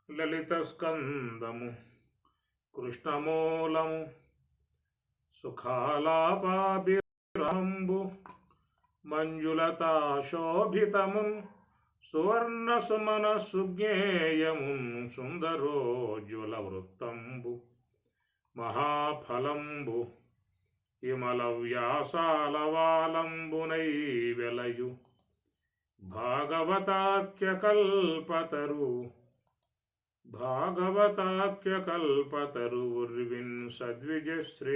లలితస్కందము కృష్ణమూలము సుఖాలాపాభిరాంబు మంజులతాశోభితమున్ సువర్ణ సుమన సుజ్ఞేయమున్ సుందరోజ్వల వృత్తంబు మహాఫలంబు విమల వ్యాసాలవాలంబునై వెలయు భాగవతాఖ్య కల్పతరు ఉర్విన్ సద్విజశ్రేయమై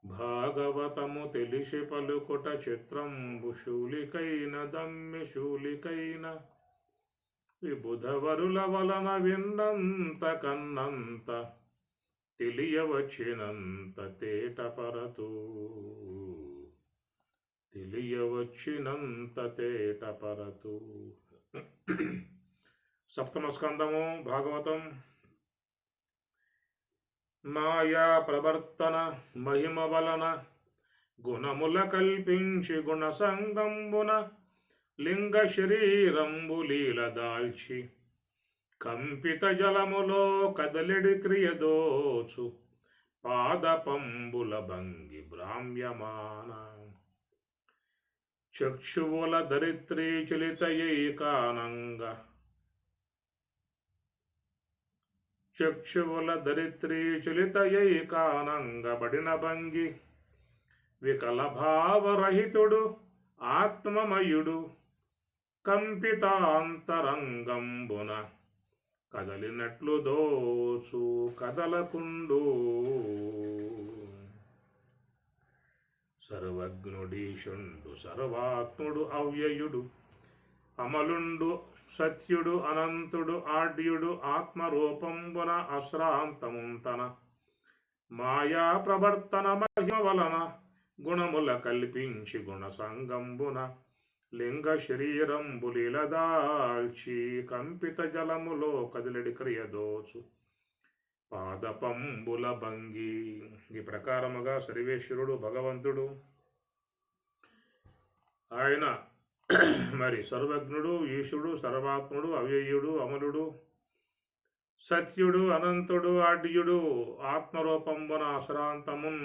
భాగవతము తెలిసి పలుకుట చిత్రంబు శూలికైన దమ్మి శూలికైన విబుధవరుల వలన విన్నంత కన్నంత తెలియవచ్చినంత తేటపరతు సప్తమ స్కందము భాగవతం. మాయా ప్రవర్తన మహిమ వలన గుణముల కల్పించి గుణ సంగంబున లింగ శరీరంబు లీల దాల్చి కంపిత జలములో కదలిడి క్రియదోచు పాదపంబుల భంగి భ్రామ్యమాన చక్షువుల దరిత్రీ చలితయైకానంగ బడిన భంగి వికల భావరహితుడు ఆత్మమయుడు కంపితాంతరంగంబున కదలినట్లు దోచు కదలకుండు సర్వజ్ఞుడీశుండు సర్వాత్ముడు అవ్యయుడు అమలుండు సత్యుడు అనంతుడు ఆడ్యుడు ఆత్మరూపంబున అశ్రాంతముంతన మాయా ప్రవర్తన మహిమ వలన గుణముల కల్పించి గుణ సంగంబున లింగ శరీరంబులిలదాల్చి కంపిత జలములో కదిలడి క్రియదోచు పాదపంబుల భంగి. ఈ ప్రకారముగా సర్వేశ్వరుడు భగవంతుడు ఆయన మరి సర్వజ్ఞుడు ఈశుడు సర్వాత్ముడు అవ్యయుడు అమలుడు సత్యుడు అనంతుడు ఆడ్యుడు ఆత్మరూపంబున అశ్రాంతమున్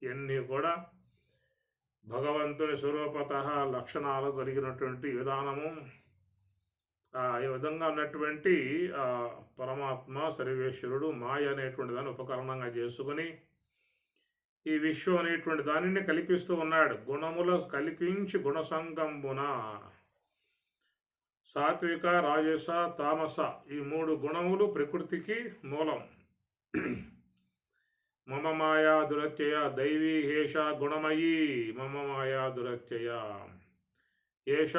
ఎన్ని కూడా భగవంతుని స్వరూపత లక్షణాలు కలిగినటువంటి విధానము. ఈ విధంగా ఉన్నటువంటి పరమాత్మ సర్వేశ్వరుడు మాయ అనేటువంటి దాన్ని ఉపకరణంగా చేసుకుని ఈ విశ్వం అనేటువంటి దానిని కల్పిస్తూ ఉన్నాడు. గుణముల కల్పించి గుణసంగంబున సాత్విక రాజస తామస ఈ మూడు గుణములు ప్రకృతికి మూలం. మమ మాయా దురత్యయ దైవీ హేష గుణమయీ మమ మాయా దురత్యయ ఏష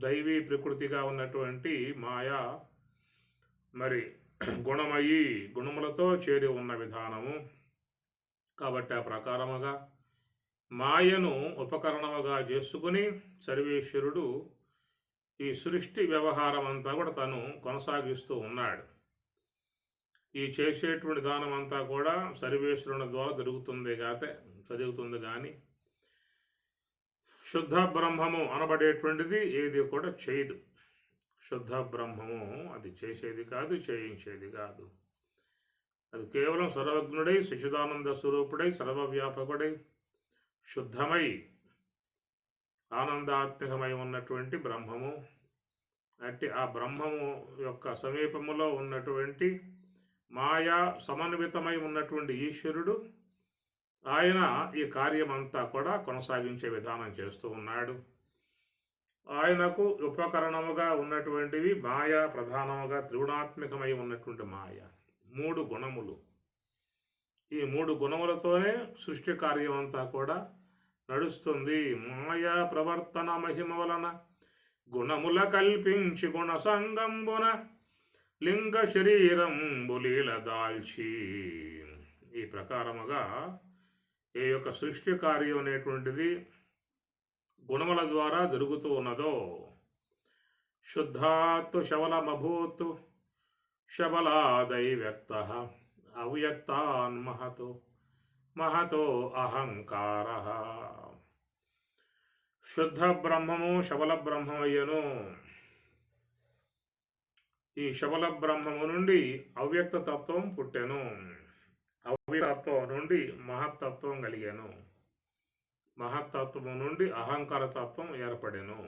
దైవీ ప్రకృతిగా ఉన్నటువంటి మాయా మరి గుణమయీ గుణములతో చేరి ఉన్న విధానము. కాబట్టి ఆ ప్రకారముగా మాయను ఉపకరణముగా చేసుకుని సర్వేశ్వరుడు ఈ సృష్టి వ్యవహారం అంతా కూడా తను కొనసాగిస్తూ ఉన్నాడు. ఈ చేసేటువంటి దానం అంతా కూడా సర్వేశ్వరుని ద్వారా జరుగుతుంది కానీ శుద్ధ బ్రహ్మము అనబడేటువంటిది ఏది కూడా చేయదు. శుద్ధ బ్రహ్మము అది చేసేది కాదు, చేయించేది కాదు. అది కేవలం సర్వజ్ఞుడై సచిదానంద స్వరూపుడై సర్వవ్యాపకుడై శుద్ధమై ఆనందాత్మకమై ఉన్నటువంటి బ్రహ్మము. అట్టి ఆ బ్రహ్మము యొక్క సమీపములో ఉన్నటువంటి మాయా సమన్వితమై ఉన్నటువంటి ఈశ్వరుడు ఆయన ఈ కార్యమంతా కూడా కొనసాగించే విధానం చేస్తూ ఉన్నాడు. ఆయనకు ఉపకరణముగా ఉన్నటువంటివి మాయా ప్రధానముగా త్రిగుణాత్మకమై ఉన్నటువంటి మాయ మూడు గుణములు. ఈ మూడు గుణములతోనే సృష్టి కార్యం అంతా కూడా నడుస్తుంది. మాయా ప్రవర్తన మహిమ వలన గుణముల కల్పించి గుణ సంగంబున లింగ శరీరంబులీల దాల్చి. ఈ ప్రకారముగా ఈ యొక్క సృష్టి కార్యం అనేటువంటిది గుణముల ద్వారా జరుగుతూ ఉన్నదో శుద్ధాత్తు శబలమభూతు శబలాదై వ్యక్త అవ్యక్తాన్మహతో మహతో అహంకార. శుద్ధ బ్రహ్మము శబల బ్రహ్మమయ్యను. ఈ శబల బ్రహ్మము నుండి అవ్యక్త తత్వం పుట్టెను. అవ్యక్తత్వం నుండి మహత్తత్వం కలిగాను. మహత్తత్వము నుండి అహంకార తత్వం ఏర్పడెను.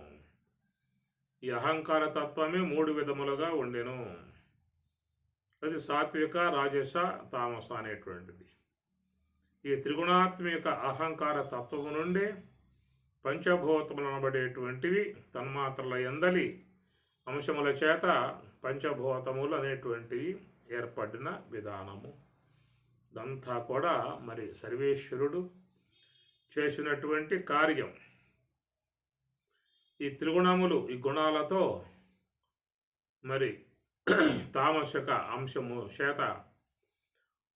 ఈ అహంకార తత్వమే 3 విధములుగా ఉండెను. అది సాత్విక, రాజస, తామస అనేటువంటిది. ఈ త్రిగుణాత్మిక అహంకార తత్వము నుండి పంచభూతములు అనబడేటువంటివి తన్మాత్రల యందలి అంశముల చేత పంచభూతములు అనేటువంటివి ఏర్పడిన విధానము. ఇదంతా కూడా మరి సర్వేశ్వరుడు చేసినటువంటి కార్యం. ఈ త్రిగుణములు, ఈ గుణాలతో మరి తామసిక అంశము చేత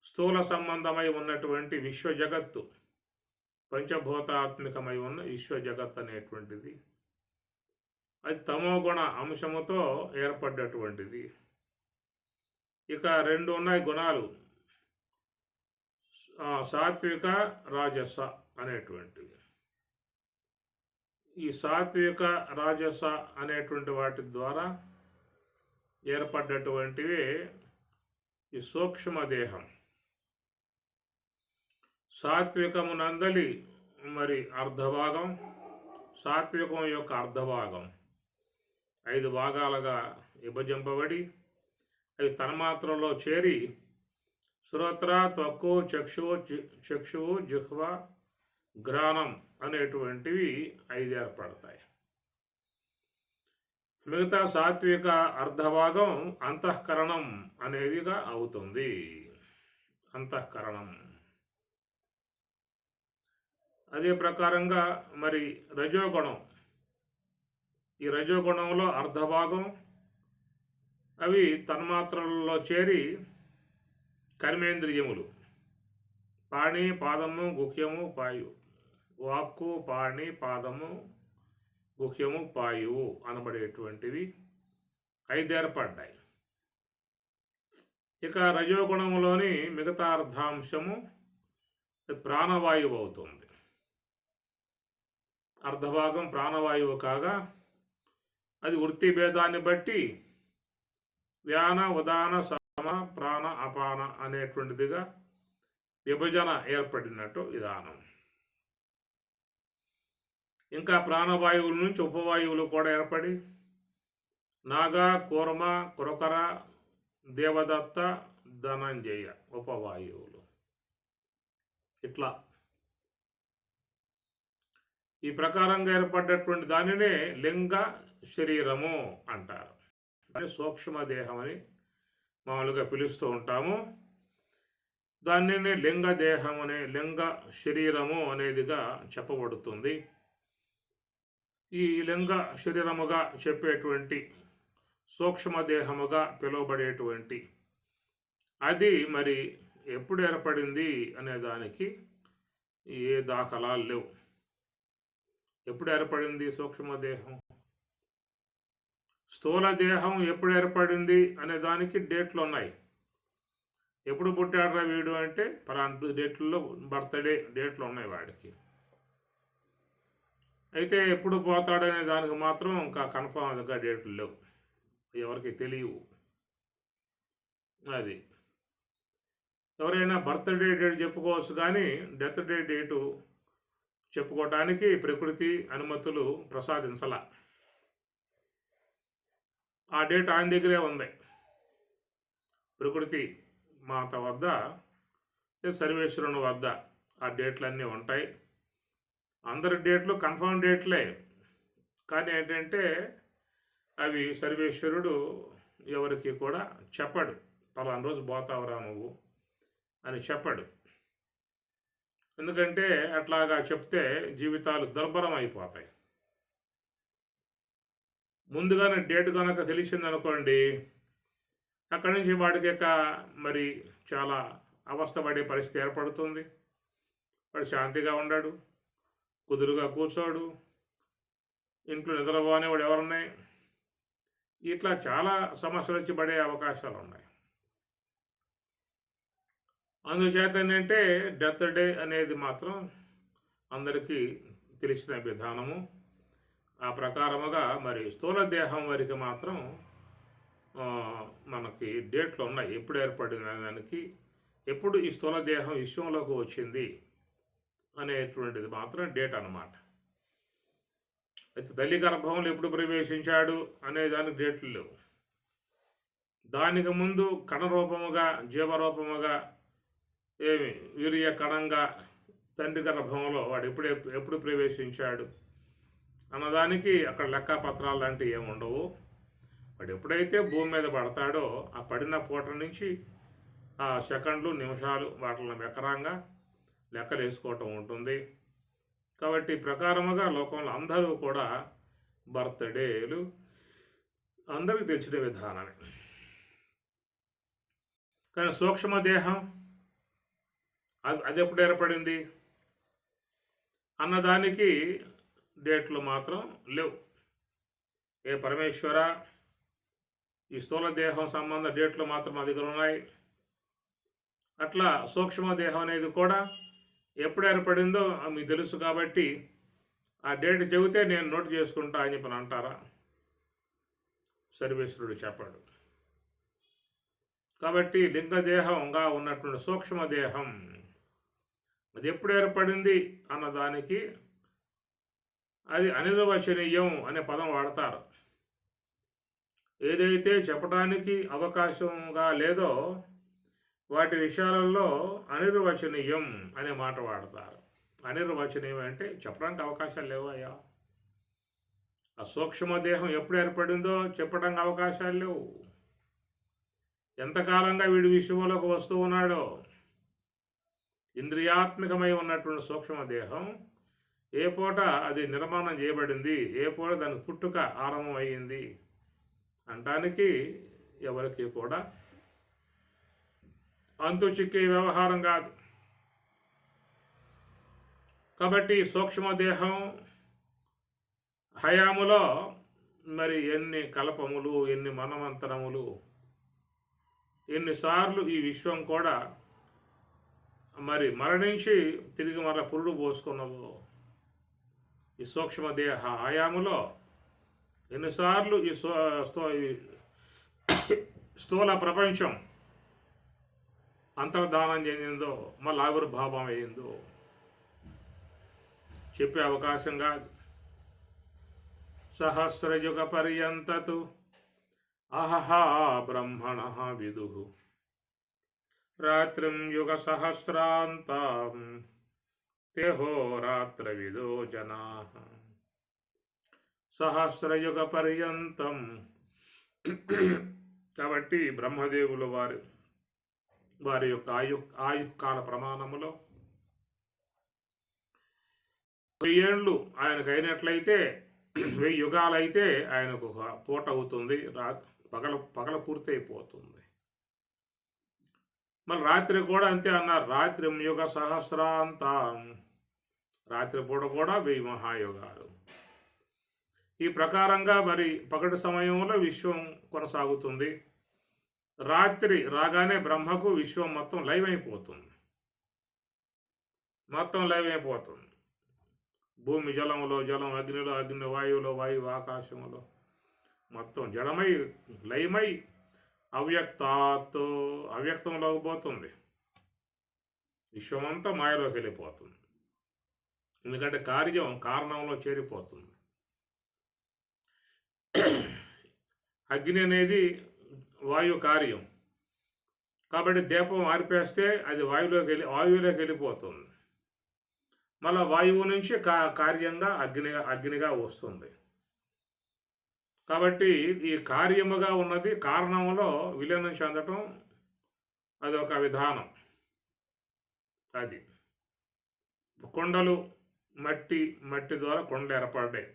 స్థూల సంబంధమై ఉన్నటువంటి విశ్వ జగత్తు, పంచభూతాత్మికమై ఉన్న విశ్వ జగత్ అనేటువంటిది అది తమోగుణ అంశముతో ఏర్పడ్డటువంటిది. ఇక 2 ఉన్నాయి గుణాలు, సాత్విక, రాజస అనేటువంటివి. ఈ సాత్విక, రాజస అనేటువంటి వాటి ద్వారా ఏర్పడ్డటువంటివే ఈ సూక్ష్మదేహం. సాత్వికమునందలి మరి అర్ధభాగం, సాత్వికం యొక్క అర్ధభాగం 5 భాగాలుగా విభజింపబడి అవి తన్మాత్రలో చేరి శ్రోత్ర, త్వక్కు, చక్షువు, జిహ్వ, ఘ్రాణం అనేటువంటివి 5 ఏర్పడతాయి. మిగతా సాత్విక అర్ధభాగం అంతఃకరణం అనేదిగా అవుతుంది. అంతఃకరణం. అదే ప్రకారంగా మరి రజోగుణం, ఈ రజోగుణంలో అర్ధభాగం అవి తన్మాత్రలలో చేరి కర్మేంద్రియములు, పాణి, పాదము, గుహ్యము, పాయువు, వాక్కు, పాణి, పాదము, గుహ్యము, పాయువు అనబడేటువంటివి 5 ఏర్పడ్డాయి. ఇక రజోగుణములోని మిగతా అర్ధాంశము ప్రాణవాయువు అవుతుంది. అర్ధభాగం ప్రాణవాయువు కాగా అది వృత్తి భేదాన్ని బట్టి వ్యాన, ఉదాన, సమ, ప్రాణ, అపాన అనేటువంటిదిగా విభజన ఏర్పడినట్టు విధానం. ఇంకా ప్రాణవాయువుల నుంచి ఉపవాయువులు కూడా ఏర్పడి నాగ, కూర్మ, కురకర, దేవదత్త, ధనంజయ ఉపవాయువులు. ఇట్లా ఈ ప్రకారంగా ఏర్పడ్డటువంటి దానినే లింగ శరీరము అంటారు. అంటే సూక్ష్మదేహం అని మామూలుగా పిలుస్తూ ఉంటాము. దానినే లింగ దేహం అనే, లింగ శరీరము అనేదిగా చెప్పబడుతుంది. ఈ లింగ శరీరముగా చెప్పేటువంటి సూక్ష్మదేహముగా పిలువబడేటువంటి అది మరి ఎప్పుడు ఏర్పడింది అనే దానికి ఏ దాఖలాలు లేవు. ఎప్పుడు ఏర్పడింది సూక్ష్మదేహం? స్థూల దేహం ఎప్పుడు ఏర్పడింది అనే దానికి డేట్లు ఉన్నాయి. ఎప్పుడు పుట్టాడరా వీడు అంటే పలానా డేట్లలో బర్త్డే డేట్లు ఉన్నాయి వాడికి. అయితే ఎప్పుడు పోతాడనే దానికి మాత్రం ఇంకా కన్ఫామ్గా డేట్లు లేవు, ఎవరికి తెలియవు. అది ఎవరైనా బర్త్డే డేట్ చెప్పుకోవచ్చు, కానీ డెత్ డే డేటు చెప్పుకోవటానికి ప్రకృతి అనుమతులు ప్రసాదించాల. ఆ డేట్ ఆయన దగ్గరే ఉంది. ప్రకృతి మాత వద్ద, సర్వేశ్వరుని వద్ద ఆ డేట్లన్నీ ఉంటాయి. అందరి డేట్లు కన్ఫర్మ్ డేట్లే, కానీ ఏంటంటే అవి సర్వేశ్వరుడు ఎవరికి కూడా చెప్పడు. పలానా రోజు పోతావురా నువ్వు అని చెప్పడు. ఎందుకంటే అట్లాగా చెప్తే జీవితాలు దుర్భరం అయిపోతాయి. ముందుగానే డేట్ కనుక తెలిసిందనుకోండి, అక్కడి నుంచి వాడికి మరి చాలా అవస్థపడే పరిస్థితి ఏర్పడుతుంది. వాడు శాంతిగా ఉండడు, కుదురుగా కూర్చోడు, ఇంట్లో నిద్రపోనే వాడు ఎవరున్నాయి, ఇట్లా చాలా సమస్యలు వచ్చి పడే అవకాశాలు ఉన్నాయి. అందుచేత ఏంటంటే డెత్ డే అనేది మాత్రం అందరికీ తెలిసిన విధానము. ఆ ప్రకారముగా మరి స్థూల దేహం వారికి మాత్రం మనకి డేట్లు ఉన్నాయి, ఎప్పుడు ఏర్పడిన దానికి, ఎప్పుడు ఈ స్థూల దేహం విశ్వంలోకి వచ్చింది అనేటువంటిది మాత్రం డేట్ అన్నమాట. అయితే తల్లి గర్భంలో ఎప్పుడు ప్రవేశించాడు అనే దానికి డేట్లు లేవు. దానికి ముందు కణరూపముగా, జీవరూపముగా, ఏమి వీర్య కణంగా తండ్రి గర్భంలో వాడు ఎప్పుడు ప్రవేశించాడు అన్నదానికి అక్కడ లెక్కపత్రాలు లాంటివి ఏమి ఉండవు. వాడు ఎప్పుడైతే భూమి మీద పడతాడో ఆ పడిన పూట నుంచి ఆ సెకండ్లు, నిమిషాలు వాటిని ఎకరంగా లెక్కలు వేసుకోవటం ఉంటుంది. కాబట్టి ప్రకారముగా లోకంలో అందరూ కూడా బర్త్డేలు అందరికీ తెలిసిన విధానమే. కానీ సూక్ష్మదేహం అది ఎప్పుడు ఏర్పడింది అన్నదానికి డేట్లు మాత్రం లేవు. ఏ పరమేశ్వర, ఈ స్థూల దేహం సంబంధ డేట్లు మాత్రం మా దగ్గర ఉన్నాయి. అట్లా సూక్ష్మదేహం అనేది కూడా ఎప్పుడు ఏర్పడిందో మీకు తెలుసు కాబట్టి ఆ డేట్ చెబితే నేను నోట్ చేసుకుంటా అని చెప్పని అంటారా? సర్వేశ్వరుడు చెప్పాడు. కాబట్టి లింగదేహంగా ఉన్నటువంటి సూక్ష్మదేహం అది ఎప్పుడు ఏర్పడింది అన్నదానికి అది అనిర్వచనీయం అనే పదం వాడతారు. ఏదైతే చెప్పడానికి అవకాశంగా లేదో వాటి విషయాలలో అనిర్వచనీయం అనే మాట వాడతారు. అనిర్వచనీయం అంటే చెప్పడానికి అవకాశాలు లేవయ్యా. ఆ సూక్ష్మదేహం ఎప్పుడు ఏర్పడిందో చెప్పడానికి అవకాశాలు లేవు. ఎంతకాలంగా వీడి విశ్వంలోకి వస్తూ ఉన్నాడో, ఇంద్రియాత్మకమై ఉన్నటువంటి సూక్ష్మదేహం ఏ పూట అది నిర్మాణం చేయబడింది, ఏ పూట దానికి పుట్టుక ఆరంభం అయ్యింది అనటానికి ఎవరికి కూడా అంతు చిక్కే వ్యవహారం కాదు. కాబట్టి సూక్ష్మదేహం హయాములో మరి ఎన్ని కల్పములు, ఎన్ని మనమంతరములు, ఎన్నిసార్లు ఈ విశ్వం కూడా మరి మరణించి తిరిగి మరల పురుడు పోసుకున్నదో, ఈ సూక్ష్మదేహ హయాములో ఎన్నిసార్లు ఈ స్థూల ప్రపంచం అంతర్ధానం చెందిందో, మళ్ళీ ఆవిర్భావం అయిందో చెప్పే అవకాశం కాదు. సహస్రయుగ పర్యంతతు అహహా బ్రహ్మణ విదు రాత్రిం యుగ సహస్రాంతం తెహోరాత్ర విదో జనా. సహస్రయుగ పర్యంతం కాబట్టి బ్రహ్మదేవులు వారి యొక్క ఆయుకాల ప్రమాణములో 1000 ఏళ్ళు ఆయనకు అయినట్లయితే 1000 యుగాలైతే ఆయనకు ఒక పూట అవుతుంది, పగల పూర్తి అయిపోతుంది. మళ్ళీ రాత్రి కూడా అంతే అన్నారు. రాత్రి యుగ సహస్రాంతం, రాత్రి పూట కూడా 1000 మహాయుగాలు. ఈ ప్రకారంగా మరి పగటి సమయంలో విశ్వం కొనసాగుతుంది. రాత్రి రాగానే బ్రహ్మకు విశ్వం మొత్తం లైవ్ అయిపోతుంది. భూమి జలంలో జలం, అగ్నిలో అగ్ని, వాయువులో వాయువు, ఆకాశంలో మొత్తం జడమై లయమై అవ్యక్తంలోకి పోతుంది. విశ్వమంతా మాయలోకి వెళ్ళిపోతుంది. ఎందుకంటే కారణంలో చేరిపోతుంది. అగ్ని అనేది వాయు కార్యం కాబట్టి దీపం ఆర్పేస్తే అది వాయువులోకి వెళ్ళిపోతుంది. మళ్ళా వాయువు నుంచి కార్యంగా అగ్నిగా వస్తుంది. కాబట్టి ఈ కార్యముగా ఉన్నది కారణంలో విలీనం చెందటం అది ఒక విధానం. అది కొండలు మట్టి ద్వారా కొండలు ఏర్పడ్డాయి.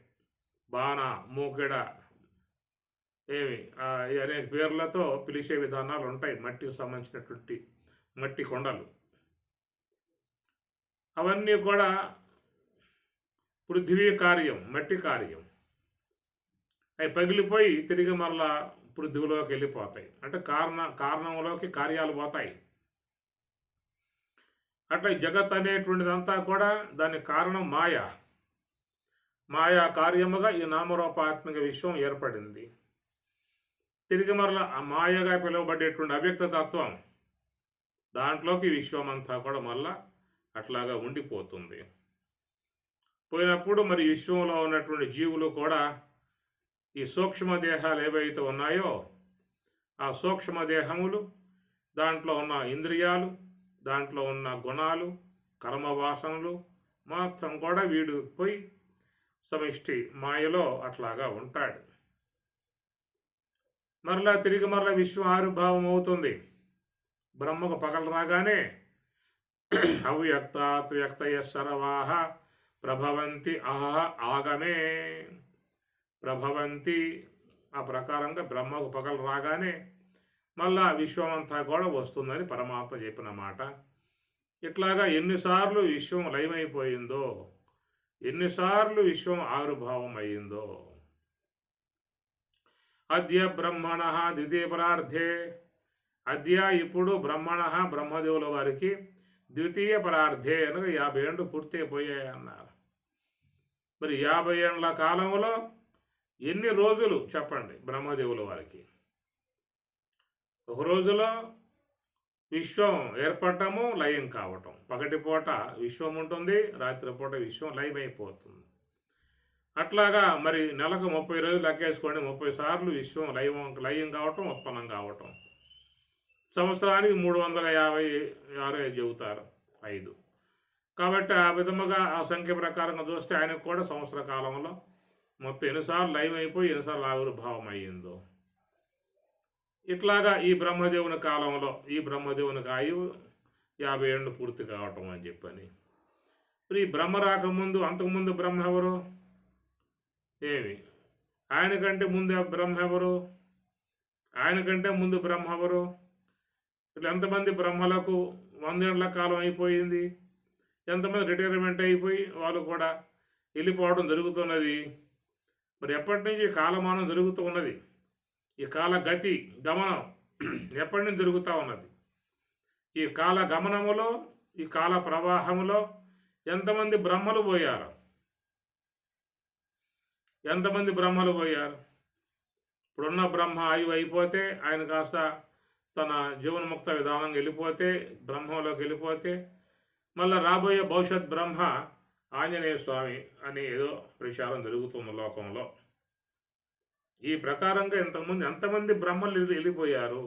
బాణ, మూకెడ అనేక పేర్లతో పిలిచే విధానాలు ఉంటాయి. మట్టికి సంబంధించినటువంటి మట్టి కొండలు అవన్నీ కూడా పృథివీ కార్యం, మట్టి కార్యం. అవి పగిలిపోయి తిరిగి మరలా పృథివీలోకి వెళ్ళిపోతాయి. అంటే కారణంలోకి కార్యాలు పోతాయి. అట్లా జగత్ అనేటువంటిదంతా కూడా దాని కారణం మాయా కార్యముగా ఈ నామరూపాత్మక విశ్వం ఏర్పడింది. తిరిగి మరలా ఆ మాయగా పిలువబడేటువంటి అవ్యక్త తత్వం దాంట్లోకి విశ్వమంతా కూడా మళ్ళా అట్లాగా ఉండిపోతుంది. పోయినప్పుడు మరి విశ్వంలో ఉన్నటువంటి జీవులు కూడా ఈ సూక్ష్మ దేహాలు ఏవైతే ఉన్నాయో ఆ సూక్ష్మ దేహములు, దాంట్లో ఉన్న ఇంద్రియాలు, దాంట్లో ఉన్న గుణాలు, కర్మవాసనలు మొత్తం కూడా వీడు పోయి సమిష్టి మాయలో అట్లాగా ఉంటాడు. మరలా తిరిగి మరలా విశ్వం ఆవిర్భావం అవుతుంది. బ్రహ్మకు పగలు రాగానే అవ్యక్తాత్ వ్యక్తయ సర్వాహ ప్రభవంతి ఆగమే ప్రభవంతి. ఆ ప్రకారంగా బ్రహ్మకు పగలు రాగానే మళ్ళా విశ్వమంతా కూడా వస్తుందని పరమాత్మ చెప్పిన మాట. ఇట్లాగా ఎన్నిసార్లు విశ్వం లయమైపోయిందో, ఎన్నిసార్లు విశ్వం ఆవిర్భావం అయ్యిందో. అద్య బ్రహ్మణ ద్వితీయ పరార్థే, అద్య ఇప్పుడు బ్రహ్మణ బ్రహ్మదేవుల వారికి ద్వితీయ పరార్థే అనగా 50 ఏళ్ళు పూర్తయిపోయాయి అన్నారు. మరి 50 ఏళ్ల కాలంలో ఎన్ని రోజులు చెప్పండి బ్రహ్మదేవుల వారికి? ఒక రోజులో విశ్వం ఏర్పడటము, లయం కావటం. పగటిపూట విశ్వం ఉంటుంది, రాత్రిపూట విశ్వం లయమైపోతుంది. అట్లాగా మరి నెలకు 30 రోజులు లెక్కేసుకోండి. 30 సార్లు విశ్వం లయం కావటం, ఉత్పన్నం కావటం. సంవత్సరానికి 356 చెబుతారు 5. కాబట్టి ఆ విధముగా ఆ సంఖ్య ప్రకారంగా చూస్తే ఆయనకు కూడా సంవత్సర కాలంలో మొత్తం ఎన్నిసార్లు లయం అయిపోయి ఎన్నిసార్లు ఆవిర్భావం అయ్యిందో. ఇట్లాగా ఈ బ్రహ్మదేవుని కాలంలో ఈ బ్రహ్మదేవునికి ఆయువు 50 ఏళ్ళు పూర్తి కావటం అని చెప్పని. ఈ బ్రహ్మ రాకముందు అంతకుముందు బ్రహ్మ ఎవరు? ఏమి ఆయనకంటే ముందు బ్రహ్మ ఎవరు? ఆయనకంటే ముందు బ్రహ్మ ఎవరు? ఇట్లా ఎంతమంది బ్రహ్మలకు 100 ఏళ్ల కాలం అయిపోయింది, ఎంతమంది రిటైర్మెంట్ అయిపోయి వాళ్ళు కూడా వెళ్ళిపోవడం జరుగుతున్నది. మరి ఎప్పటి నుంచి కాలమానం జరుగుతూ ఉన్నది, ఈ కాల గతి గమనం ఎప్పటి నుంచి జరుగుతూ ఉన్నది. ఈ కాల గమనములో, ఈ కాల ప్రవాహములో ఎంతమంది బ్రహ్మలు పోయారు? ఎంతమంది బ్రహ్మలు పోయారు? ఇప్పుడున్న బ్రహ్మ ఆయువు అయిపోతే ఆయన కాస్త తన జీవన్ముక్త విధానంగా వెళ్ళిపోతే, బ్రహ్మంలోకి వెళ్ళిపోతే, మళ్ళీ రాబోయే భవిష్యత్ బ్రహ్మ ఆంజనేయ స్వామి అని ఏదో ప్రచారం జరుగుతుంది లోకంలో. ఈ ప్రకారంగా ఎంతమంది బ్రహ్మలు వెళ్ళిపోయారు,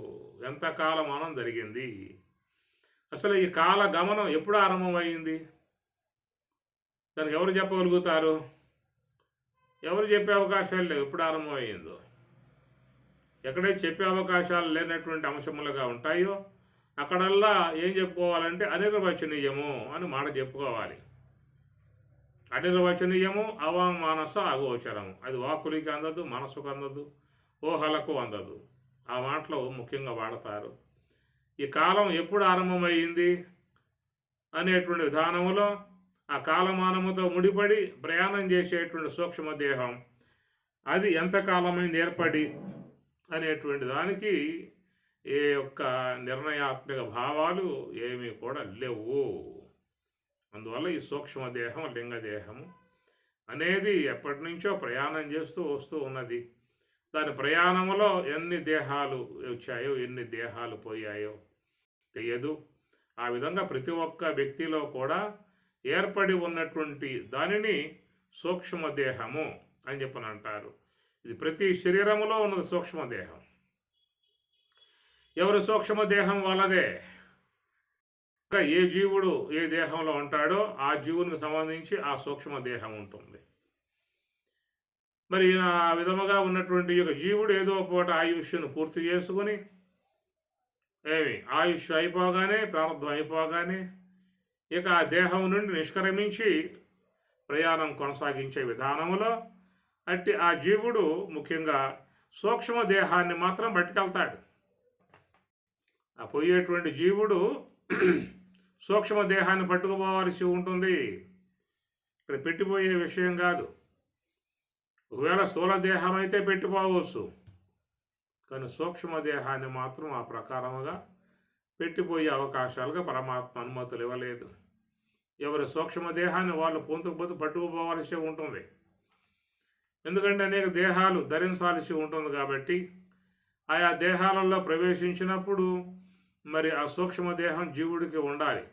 ఎంత కాలమానం జరిగింది. అసలు ఈ కాల గమనం ఎప్పుడు ఆరంభమైంది? దానికి ఎవరు చెప్పగలుగుతారు? ఎవరు చెప్పే అవకాశాలు లేవు. ఎప్పుడు ఆరంభమైందో, ఎక్కడైతే చెప్పే అవకాశాలు లేనటువంటి అంశములుగా ఉంటాయో అక్కడల్లా ఏం చెప్పుకోవాలంటే అనిర్వచనీయము అని మాట చెప్పుకోవాలి. అనిర్వచనీయము అవమానస అగోచరము. అది వాక్కులకి అందదు, మనసుకు అందదు, ఊహలకు అందదు. ఆ మాటలు ముఖ్యంగా వాడతారు. ఈ కాలం ఎప్పుడు ఆరంభమైంది అనేటువంటి విధానములో ఆ కాలమానముతో ముడిపడి ప్రయాణం చేసేటువంటి సూక్ష్మదేహం అది ఎంతకాలమైంది ఏర్పడి అనేటువంటి దానికి ఏ యొక్క నిర్ణయాత్మక భావాలు ఏమీ కూడా లేవు. అందువల్ల ఈ సూక్ష్మదేహం లింగదేహము అనేది ఎప్పటి నుంచో ప్రయాణం చేస్తూ వస్తూ ఉన్నది. దాని ప్రయాణంలో ఎన్ని దేహాలు వచ్చాయో ఎన్ని దేహాలు పోయాయో తెలియదు. ఆ విధంగా ప్రతి ఒక్క వ్యక్తిలో కూడా ఏర్పడి ఉన్నటువంటి దానిని సూక్ష్మదేహము అని చెప్పని అంటారు. ఇది ప్రతి శరీరములో ఉన్నది సూక్ష్మదేహం. ఎవరి సూక్ష్మదేహం వాళ్ళదే. ఏ జీవుడు ఏ దేహంలో ఉంటాడో ఆ జీవునికి సంబంధించి ఆ సూక్ష్మదేహం ఉంటుంది. మరి ఆ విధముగా ఉన్నటువంటి యొక్క జీవుడు ఏదో పూట ఆయుష్ను పూర్తి చేసుకుని ఆయుష్ అయిపోగానే, ప్రారంభం అయిపోగానే ఇక ఆ దేహం నుండి నిష్క్రమించి ప్రయాణం కొనసాగించే విధానంలో అట్టి ఆ జీవుడు ముఖ్యంగా సూక్ష్మదేహాన్ని మాత్రం పట్టుకెళ్తాడు. ఆ పోయేటువంటి జీవుడు సూక్ష్మదేహాన్ని పట్టుకుపోవాల్సి ఉంటుంది. ఇక్కడ పెట్టిపోయే విషయం కాదు. ఒకవేళ స్థూల దేహం అయితే పెట్టిపోవచ్చు, కానీ సూక్ష్మదేహాన్ని మాత్రం ఆ ప్రకారముగా పెట్టిపోయే అవకాశాలుగా పరమాత్మ అనుమతులు ఇవ్వలేదు. ఎవరి సూక్ష్మదేహాన్ని వాళ్ళు పొందుకు పట్టుకుపోవాల్సి ఉంటుంది. ఎందుకంటే అనేక దేహాలు ధరించాల్సి ఉంటుంది కాబట్టి ఆయా దేహాలలో ప్రవేశించినప్పుడు మరి ఆ సూక్ష్మదేహం జీవుడికి ఉండాలి.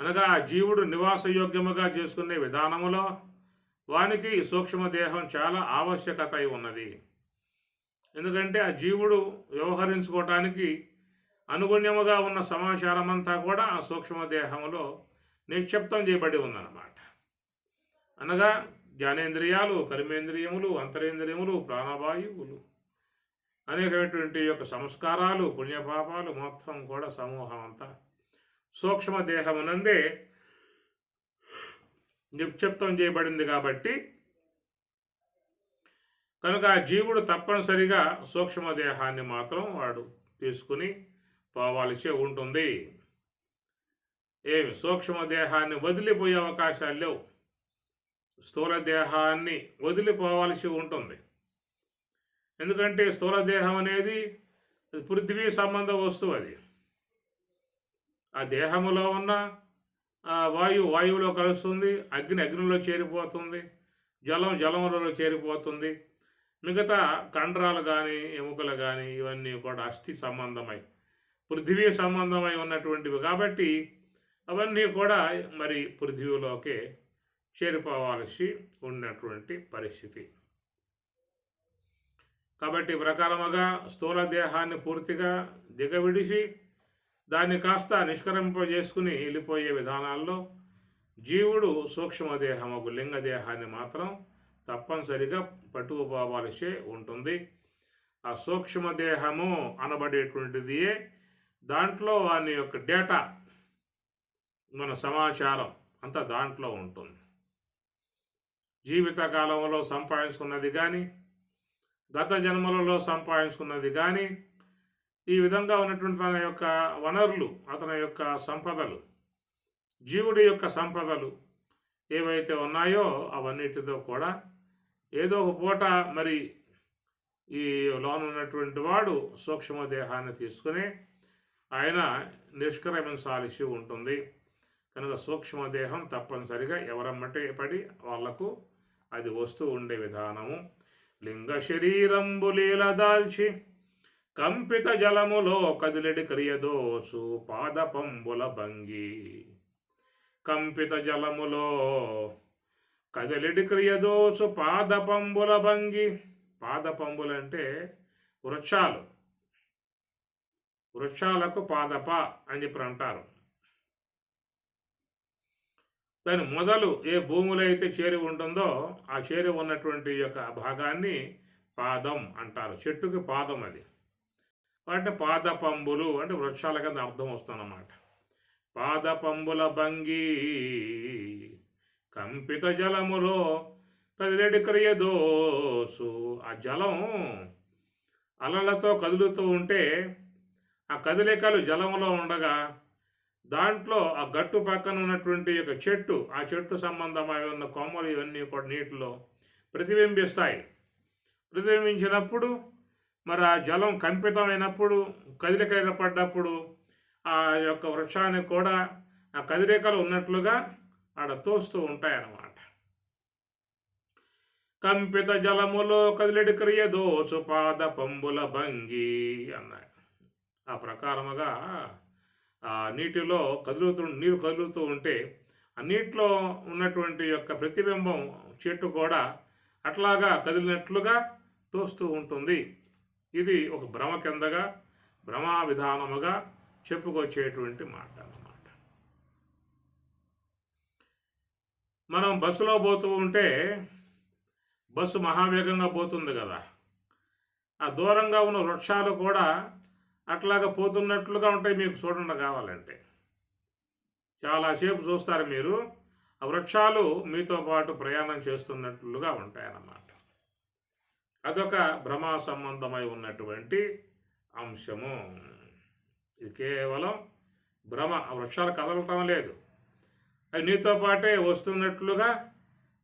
అనగా ఆ జీవుడు నివాసయోగ్యముగా చేసుకునే విధానములో వానికి సూక్ష్మదేహం చాలా ఆవశ్యకత అయి ఉన్నది. ఎందుకంటే ఆ జీవుడు వ్యవహరించుకోవటానికి అనుగుణ్యముగా ఉన్న సమాచారం అంతా కూడా ఆ సూక్ష్మదేహంలో నిక్షిప్తం చేయబడి ఉందన్నమాట. అనగా జ్ఞానేంద్రియాలు, కర్మేంద్రియములు, అంతరేంద్రియములు, ప్రాణవాయువులు, అనేకమైనటువంటి యొక్క సంస్కారాలు, పుణ్యపాపాలు మొత్తం కూడా సమూహం అంతా సూక్ష్మదేహమునందే నిక్షిప్తం చేయబడింది. కాబట్టి కనుక ఆ జీవుడు తప్పనిసరిగా సూక్ష్మదేహాన్ని మాత్రం వాడు తీసుకుని పోవాల్సి ఉంటుంది. సూక్ష్మదేహాన్ని వదిలిపోయే అవకాశాలు లేవు. స్థూల దేహాన్ని వదిలిపోవాల్సి ఉంటుంది. ఎందుకంటే స్థూల దేహం అనేది పృథ్వీ సంబంధ వస్తువు. అది ఆ దేహములో ఉన్న వాయువులో కలుస్తుంది, అగ్నిలో చేరిపోతుంది, జలములలో చేరిపోతుంది. మిగతా కండరాలు కానీ ఎముకలు కానీ ఇవన్నీ కూడా అస్థి సంబంధమై పృథ్వీ సంబంధమై ఉన్నటువంటివి. కాబట్టి అవన్నీ కూడా మరి పృథ్వీలోకే చేరిపోవాల్సి ఉన్నటువంటి పరిస్థితి. కాబట్టి ప్రకారముగా స్థూల దేహాన్ని పూర్తిగా దిగవిడిచి దాన్ని కాస్త నిష్కరింపజేసుకుని వెళ్ళిపోయే విధానాల్లో జీవుడు సూక్ష్మదేహము లింగదేహాన్ని మాత్రం తప్పనిసరిగా పట్టుకుపోవాల్సి ఉంటుంది. ఆ సూక్ష్మదేహము అనబడేటువంటిది దాంట్లో వాని యొక్క డేటా, మన సమాచారం అంతా దాంట్లో ఉంటుంది. జీవితకాలంలో సంపాదించుకున్నది కానీ, గత జన్మలలో సంపాదించుకున్నది కానీ, ఈ విధంగా ఉన్నటువంటి తన యొక్క వనరులు, అతని యొక్క సంపదలు, జీవుడి యొక్క సంపదలు ఏవైతే ఉన్నాయో అవన్నిటితో కూడా ఏదో ఒక పూట మరి ఈ లోనున్నటువంటి వాడు సూక్ష్మదేహాన్ని తీసుకుని ఆయన నిష్క్రమించాల్సి ఉంటుంది. కనుక సూక్ష్మదేహం తప్పనిసరిగా ఎవరమ్మటే పడి వాళ్లకు అది వస్తూ ఉండే విధానము. లింగ శరీరంబులీల దాల్చి కంపిత జలములో కదిలెడి క్రియదోచు పాదపంబుల భంగి. కంపిత జలములో కదిలెడి క్రియదోచు పాదపంబుల భంగి. పాదపంబులంటే వృక్షాలు, వృక్షాలకు పాదప అని చెప్పి అంటారు. దాని మొదలు ఏ భూమిలో అయితే చేరి ఉంటుందో ఆ చేరి ఉన్నటువంటి యొక్క భాగాన్ని పాదం అంటారు. చెట్టుకి పాదం అది. అంటే పాదపంబులు అంటే వృక్షాల కింద అర్థం వస్తుందన్నమాట. పాదపంబుల భంగి కంపిత జలములో కదిలెడి క్రియదోసు. ఆ జలం అలలతో కదులుతూ ఉంటే ఆ కదలికలు జలములో ఉండగా దాంట్లో ఆ గట్టు పక్కన ఉన్నటువంటి యొక్క చెట్టు, ఆ చెట్టు సంబంధమై ఉన్న కొమ్మలు ఇవన్నీ కూడా నీటిలో ప్రతిబింబిస్తాయి. ప్రతిబింబించినప్పుడు మరి ఆ జలం కంపితమైనప్పుడు, కదలిక ఏర్పడ్డప్పుడు ఆ యొక్క వృక్షానికి కూడా ఆ కదలికలు ఉన్నట్లుగా ఆడ తోస్తూ ఉంటాయన్నమాట. కంపిత జలములో కదిలెడి క్రియదోచు పాదపంబుల భంగి అన్నాడు. ఆ ప్రకారముగా ఆ నీటిలో నీరు కదులుతూ ఉంటే ఆ నీటిలో ఉన్నటువంటి యొక్క ప్రతిబింబం చెట్టు కూడా అట్లాగా కదిలినట్లుగా తోస్తూ ఉంటుంది. ఇది ఒక భ్రమ కిందగా, భ్రమా విధానముగా చెప్పుకొచ్చేటువంటి మాట అన్నమాట. మనం బస్సులో పోతూ ఉంటే బస్సు మహావేగంగా పోతుంది కదా, ఆ దూరంగా ఉన్న వృక్షాలు కూడా అట్లాగా పోతున్నట్లుగా ఉంటాయి. మీకు చూడండి కావాలంటే చాలాసేపు చూస్తారు మీరు, ఆ వృక్షాలు మీతో పాటు ప్రయాణం చేస్తున్నట్లుగా ఉంటాయన్నమాట. అదొక భ్రమా సంబంధమై ఉన్నటువంటి అంశము. ఇది కేవలం భ్రమ. ఆ వృక్షాలు కదలటం లేదు, అవి నీతో పాటే వస్తున్నట్లుగా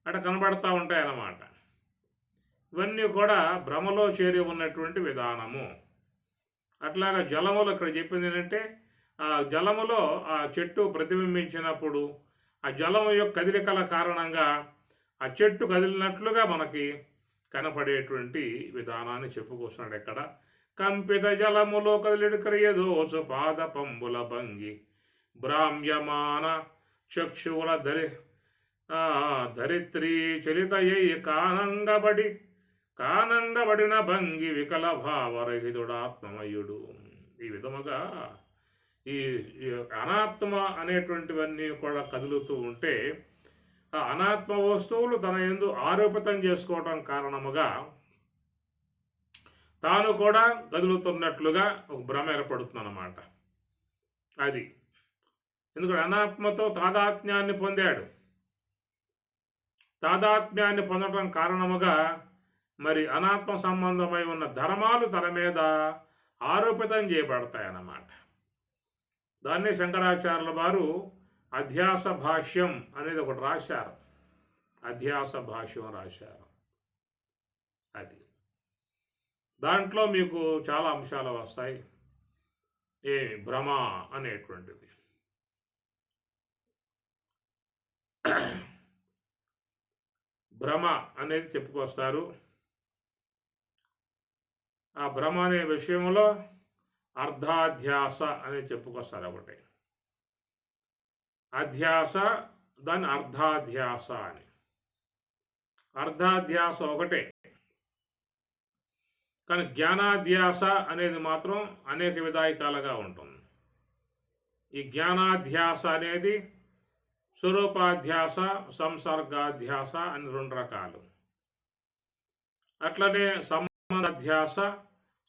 అక్కడ కనబడతా ఉంటాయన్నమాట. ఇవన్నీ కూడా భ్రమలో చేరి ఉన్నటువంటి విధానము. అట్లాగా జలములో ఇక్కడ చెప్పింది ఏంటంటే ఆ జలములో ఆ చెట్టు ప్రతిబింబించినప్పుడు ఆ జలము యొక్క కదలికల కారణంగా ఆ చెట్టు కదిలినట్లుగా మనకి కనపడేటువంటి విధానాన్ని చెప్పుకొస్తున్నాడు. ఎక్కడ కంపిత జలములో కదిలిడు క్రియదోచు పాద పంబుల భంగి భ్రామ్యమాన చక్షువుల ధరిత్రీ చలితయ్యి కానంగబడిన భంగి వికల భావరహితుడాత్మమయుడు. ఈ విధముగా ఈ అనాత్మ అనేటువంటివన్నీ కూడా కదులుతూ ఉంటే ఆ అనాత్మ వస్తువులు తన యందు ఆరోపితం చేసుకోవటం కారణముగా తాను కూడా కదులుతున్నట్లుగా ఒక భ్రమ ఏర్పడుతుందన్నమాట. అది ఎందుకంటే అనాత్మతో తాదాత్మ్యాన్ని పొందాడు. తాదాత్మ్యాన్ని పొందడం కారణముగా మరి అనాత్మ సంబంధమై ఉన్న ధర్మాలు తన మీద ఆరోపితం చేయబడతాయన్నమాట. దాన్నే శంకరాచార్యుల వారు అధ్యాస భాష్యం అనేది ఒకటి రాశారు. అధ్యాస భాష్యం రాశారు. అది దాంట్లో మీకు చాలా అంశాలు వస్తాయి. భ్రమ అనేటువంటిది. భ్రమ అనేది చెప్పుకొస్తారు. ఆ భ్రమ అనే విషయంలో అర్ధాధ్యాస అనేది చెప్పుకొస్తారు. ఒకటి అధ్యాస, దాని అర్ధాధ్యాస అని. అర్ధాధ్యాస ఒకటే, కానీ జ్ఞానాధ్యాస అనేది మాత్రం అనేక విధాయకాలుగా ఉంటుంది. ఈ జ్ఞానాధ్యాస అనేది స్వరూపాధ్యాస, సంసర్గాధ్యాస అని రెండు రకాలు. అట్లనే సంబంధాధ్యాస,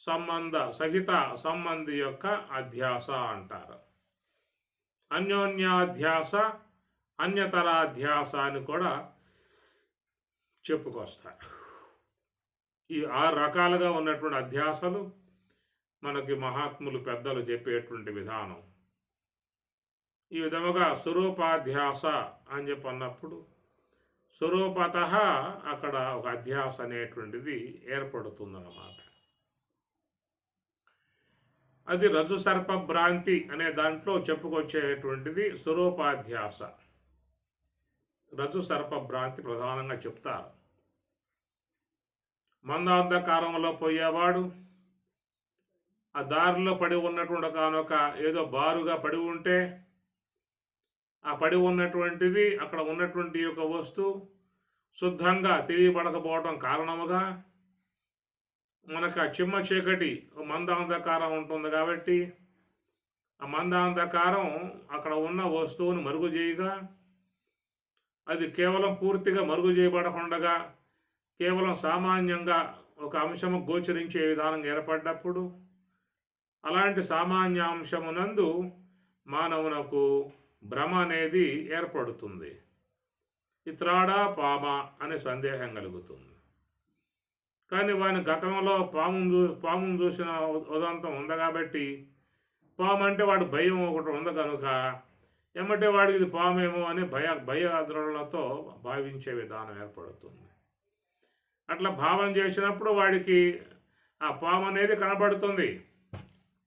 సంబంధ సహిత సంబంధి యొక్క అధ్యాస అంటారు. అన్యోన్యాధ్యాస, అన్యతరాధ్యాస అని కూడా చెప్పుకొస్తారు. ఈ 6 రకాలుగా ఉన్నటువంటి అధ్యాసలు మనకి మహాత్ములు పెద్దలు చెప్పేటువంటి విధానం. ఈ విధముగా స్వరూపాధ్యాస అని చెప్పి అన్నప్పుడు స్వరూపత అక్కడ ఒక అధ్యాస అనేటువంటిది ఏర్పడుతుందన్నమాట. అది రజ్జు సర్ప భ్రాంతి అనే దాంట్లో చెప్పుకొచ్చేటువంటిది స్వరూపాధ్యాస. రజ్జు సర్ప భ్రాంతి ప్రధానంగా చెప్తారు. మందాంధకారంలో పోయేవాడు ఆ దారిలో పడి ఉన్నటువంటి కానొక ఏదో బారుగా పడి ఉంటే ఆ పడి ఉన్నటువంటిది అక్కడ ఉన్నటువంటి యొక్క వస్తువు శుద్ధంగా తెలియబడకపోవడం కారణముగా మనకు ఆ చిమ్మ చీకటి మందాంధకారం ఉంటుంది. కాబట్టి ఆ మందాంధకారం అక్కడ ఉన్న వస్తువును మరుగు చేయగా అది కేవలం పూర్తిగా మరుగు చేయబడకుండా కేవలం సామాన్యంగా ఒక అంశము గోచరించే విధానం ఏర్పడ్డప్పుడు అలాంటి సామాన్య అంశమునందు మానవునకు భ్రమ అనేది ఏర్పడుతుంది. ఇత్రాడా పామ అనే సందేహం కలుగుతుంది. కానీ వాని గతంలో పామును చూసిన ఉదంతం ఉంది కాబట్టి పాము అంటే వాడు భయం ఒకటి ఉంది కనుక ఏమంటే వాడికి ఇది పామేమో అని భయాద్రులతో భావించే విధానం ఏర్పడుతుంది. అట్లా భావం చేసినప్పుడు వాడికి ఆ పాము అనేది కనబడుతుంది.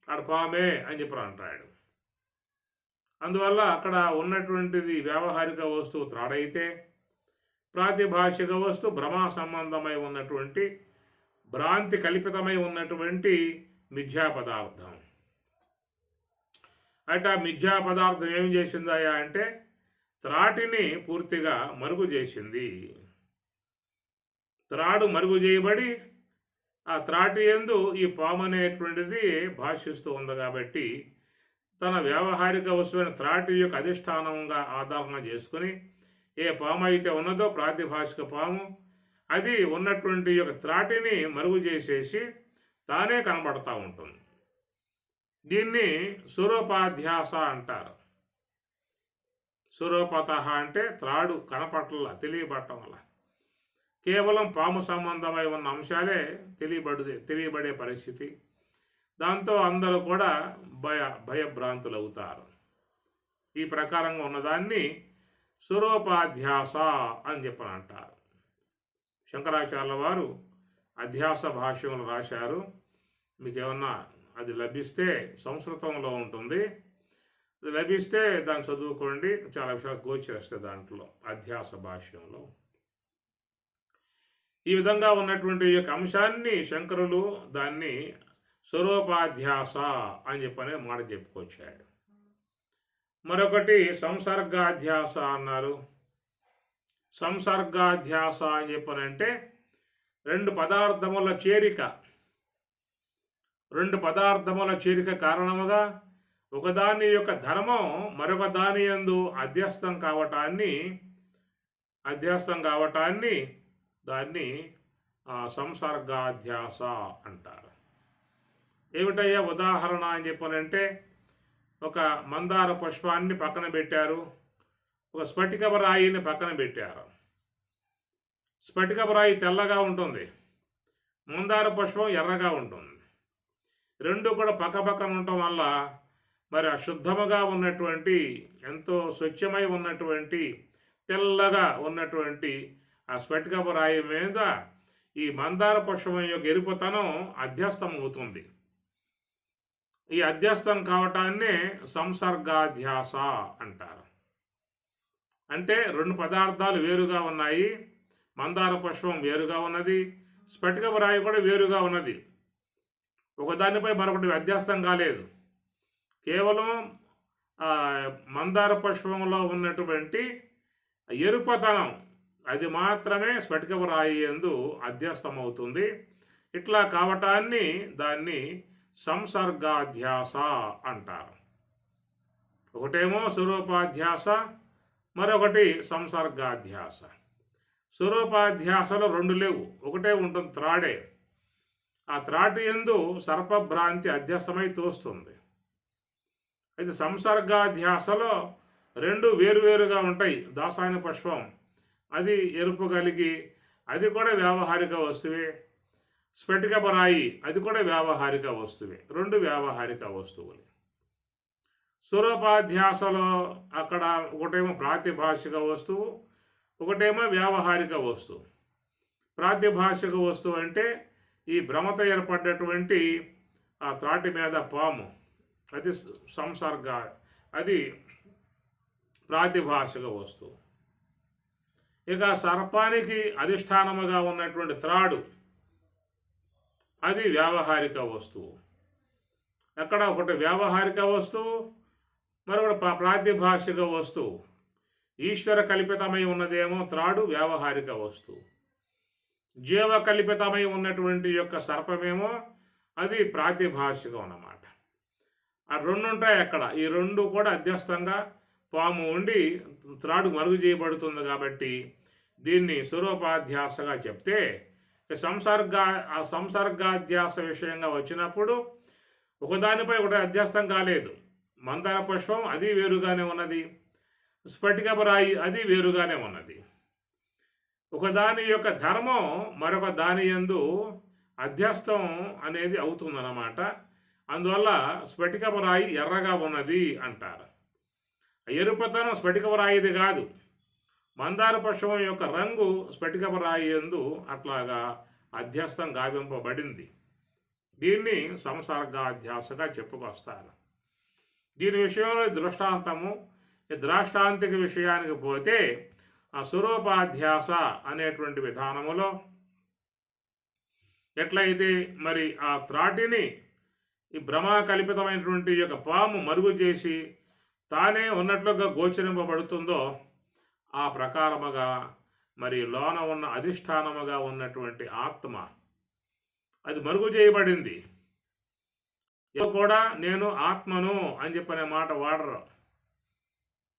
ఆడు పామే అని చెప్పి అంటాడు. అందువల్ల అక్కడ ఉన్నటువంటిది వ్యావహారిక వస్తువు త్రాడైతే ప్రాతిభాషిక వస్తువు భ్రమ సంబంధమై ఉన్నటువంటి భ్రాంతి కల్పితమై ఉన్నటువంటి మిథ్యా పదార్థం. అంటే ఆ మిథ్యా పదార్థం ఏం చేసిందాయా అంటే త్రాటిని పూర్తిగా మరుగు చేసింది. త్రాడు మరుగు చేయబడి ఆ త్రాటి యందు ఈ పాము అనేటువంటిది భాషిస్తూ ఉంది. కాబట్టి తన వ్యావహారిక వస్తువైన త్రాటి యొక్క అధిష్టానంగా ఆధారంగా చేసుకుని ఏ పాము అయితే ఉన్నదో ప్రాతిభాషిక పాము అది ఉన్నటువంటి యొక్క త్రాటిని మరుగు చేసేసి తానే కనబడతా ఉంటుంది. దీన్ని స్వరూపాధ్యాస అంటారు. స్వరూపత అంటే త్రాడు కనపట్ల తెలియబడటం వల్ల కేవలం పాము సంబంధమై ఉన్న అంశాలే తెలియబడే పరిస్థితి. దాంతో అందరూ కూడా భయభ్రాంతులు అవుతారు. ఈ ప్రకారంగా ఉన్నదాన్ని స్వరూపాధ్యాస అని చెప్పని అంటారు. శంకరాచార్యుల వారు అధ్యాస భాష్యములు రాశారు. మీకు ఏమన్నా అది లభిస్తే సంస్కృతంలో ఉంటుంది, అది లభిస్తే దాన్ని చదువుకోండి. చాలా విషయాలు గోచరిస్తాయి దాంట్లో అధ్యాస భాష్యంలో. ఈ విధంగా ఉన్నటువంటి ఈ యొక్క అంశాన్ని శంకరులు దాన్ని స్వరూపాధ్యాస అని చెప్పనే మాట చెప్పుకొచ్చాడు. మరొకటి సంసర్గాధ్యాస అన్నారు. సంసర్గాధ్యాస అని చెప్పనంటే రెండు పదార్థముల చేరిక కారణముగా ఒకదాని యొక్క ధర్మం మరొక దాని యందు అధ్యస్థం కావటాన్ని దాన్ని సంసర్గాధ్యాస అంటారు. ఏమిటయ్యా ఉదాహరణ అని చెప్పనంటే, ఒక మందార పుష్పాన్ని పక్కన పెట్టారు, ఒక స్ఫటికపు రాయిని పక్కన పెట్టారు. స్ఫటికపు రాయి తెల్లగా ఉంటుంది, మందార పుష్పం ఎర్రగా ఉంటుంది. రెండు కూడా పక్కపక్కన ఉండటం వల్ల మరి అశుద్ధముగా ఉన్నటువంటి, ఎంతో స్వచ్ఛమై ఉన్నటువంటి, తెల్లగా ఉన్నటువంటి ఆ స్ఫటికపు రాయి మీద ఈ మందార పుష్పం యొక్క ఎరుపుతనం అధ్యస్థం అవుతుంది. ఈ అధ్యస్థం కావటాన్నే సంసర్గాధ్యాస అంటారు. అంటే రెండు పదార్థాలు వేరుగా ఉన్నాయి, మందార పుష్పం వేరుగా ఉన్నది, స్ఫటికపు రాయి కూడా వేరుగా ఉన్నది. ఒకదానిపై మరొకటి అధ్యస్థం కాలేదు. కేవలం మందార పుష్పంలో ఉన్నటువంటి ఎరుపతనం అది మాత్రమే స్ఫటికపు రాయి యందు అధ్యస్థమవుతుంది. ఇట్లా కావటాన్ని దాన్ని సంసర్గాధ్యాస అంటారు. ఒకటేమో స్వరూపాధ్యాస, మరొకటి సంసర్గాధ్యాస. స్వరూపాధ్యాసలో రెండు లేవు, ఒకటే ఉంటుంది, త్రాడే. ఆ త్రాటి యందు సర్పభ్రాంతి అధ్యస్థమై తోస్తుంది. అయితే సంసర్గాధ్యాసలో రెండు వేరువేరుగా ఉంటాయి. దాసాయన పుష్పం అది ఎరుపు కలిగి అది కూడా వ్యావహారిక వస్తువే. స్ఫటికపు రాయి అది కూడా వ్యావహారిక వస్తువే. రెండు వ్యావహారిక వస్తువులు. స్వరూపాధ్యాసలో అక్కడ ఒకటేమో ప్రాతిభాషిక వస్తువు, ఒకటేమో వ్యావహారిక వస్తువు. ప్రాతిభాషిక వస్తువు అంటే ఈ భ్రమత ఏర్పడ్డటువంటి ఆ త్రాటి మీద పాము, అది సంసర్గ, అది ప్రాతిభాషిక వస్తువు. ఇక సర్పానికి అధిష్టానముగా ఉన్నటువంటి త్రాడు అది వ్యావహారిక వస్తువు. అక్కడ ఒకటి వ్యావహారిక వస్తువు, మరొకటి ప్రాతిభాషిక వస్తువు. ఈశ్వర కల్పితమై ఉన్నదేమో త్రాడు వ్యావహారిక వస్తువు, జీవ కల్పితమై ఉన్నటువంటి యొక్క సర్పమేమో అది ప్రాతిభాషికం అన్నమాట. ఆ రెండు ఉంటాయి అక్కడ. ఈ రెండు కూడా అధ్యస్థంగా పాము ఉండి త్రాడు మరుగు చేయబడుతుంది. కాబట్టి దీన్ని స్వరూపాధ్యాసగా చెప్తే, సంసర్గాధ్యాస విషయంగా వచ్చినప్పుడు ఒకదానిపై ఒకటి అధ్యస్థం కాలేదు. మందార పుష్పం అది వేరుగానే ఉన్నది, స్ఫటికపు రాయి అది వేరుగానే ఉన్నది. ఒకదాని యొక్క ధర్మం మరొక దాని యందు అధ్యస్థం అనేది అవుతుందన్నమాట. అందువల్ల స్ఫటికపు రాయి ఎర్రగా ఉన్నది అంటారు. ఎరుపతనం స్ఫటికపు రాయిది కాదు, మందార పుష్పం యొక్క రంగు స్ఫటికపు రాయి యందు అట్లాగా అధ్యస్థం గావింపబడింది. దీన్ని సంసర్గాధ్యాసగా చెప్పుకొస్తారు. దీని విషయంలో దృష్టాంతము, ద్రాష్టాంతిక విషయానికి పోతే ఆ స్వరూపాధ్యాస అనేటువంటి విధానములో ఎట్లయితే మరి ఆ త్రాటిని ఈ భ్రమ కల్పితమైనటువంటి యొక్క పాము మరుగు చేసి తానే ఉన్నట్లుగా గోచరింపబడుతుందో, ఆ ప్రకారముగా మరి లోన ఉన్న అధిష్టానముగా ఉన్నటువంటి ఆత్మ అది మరుగు చేయబడింది. కూడా నేను ఆత్మను అని చెప్పనే మాట వాడరు.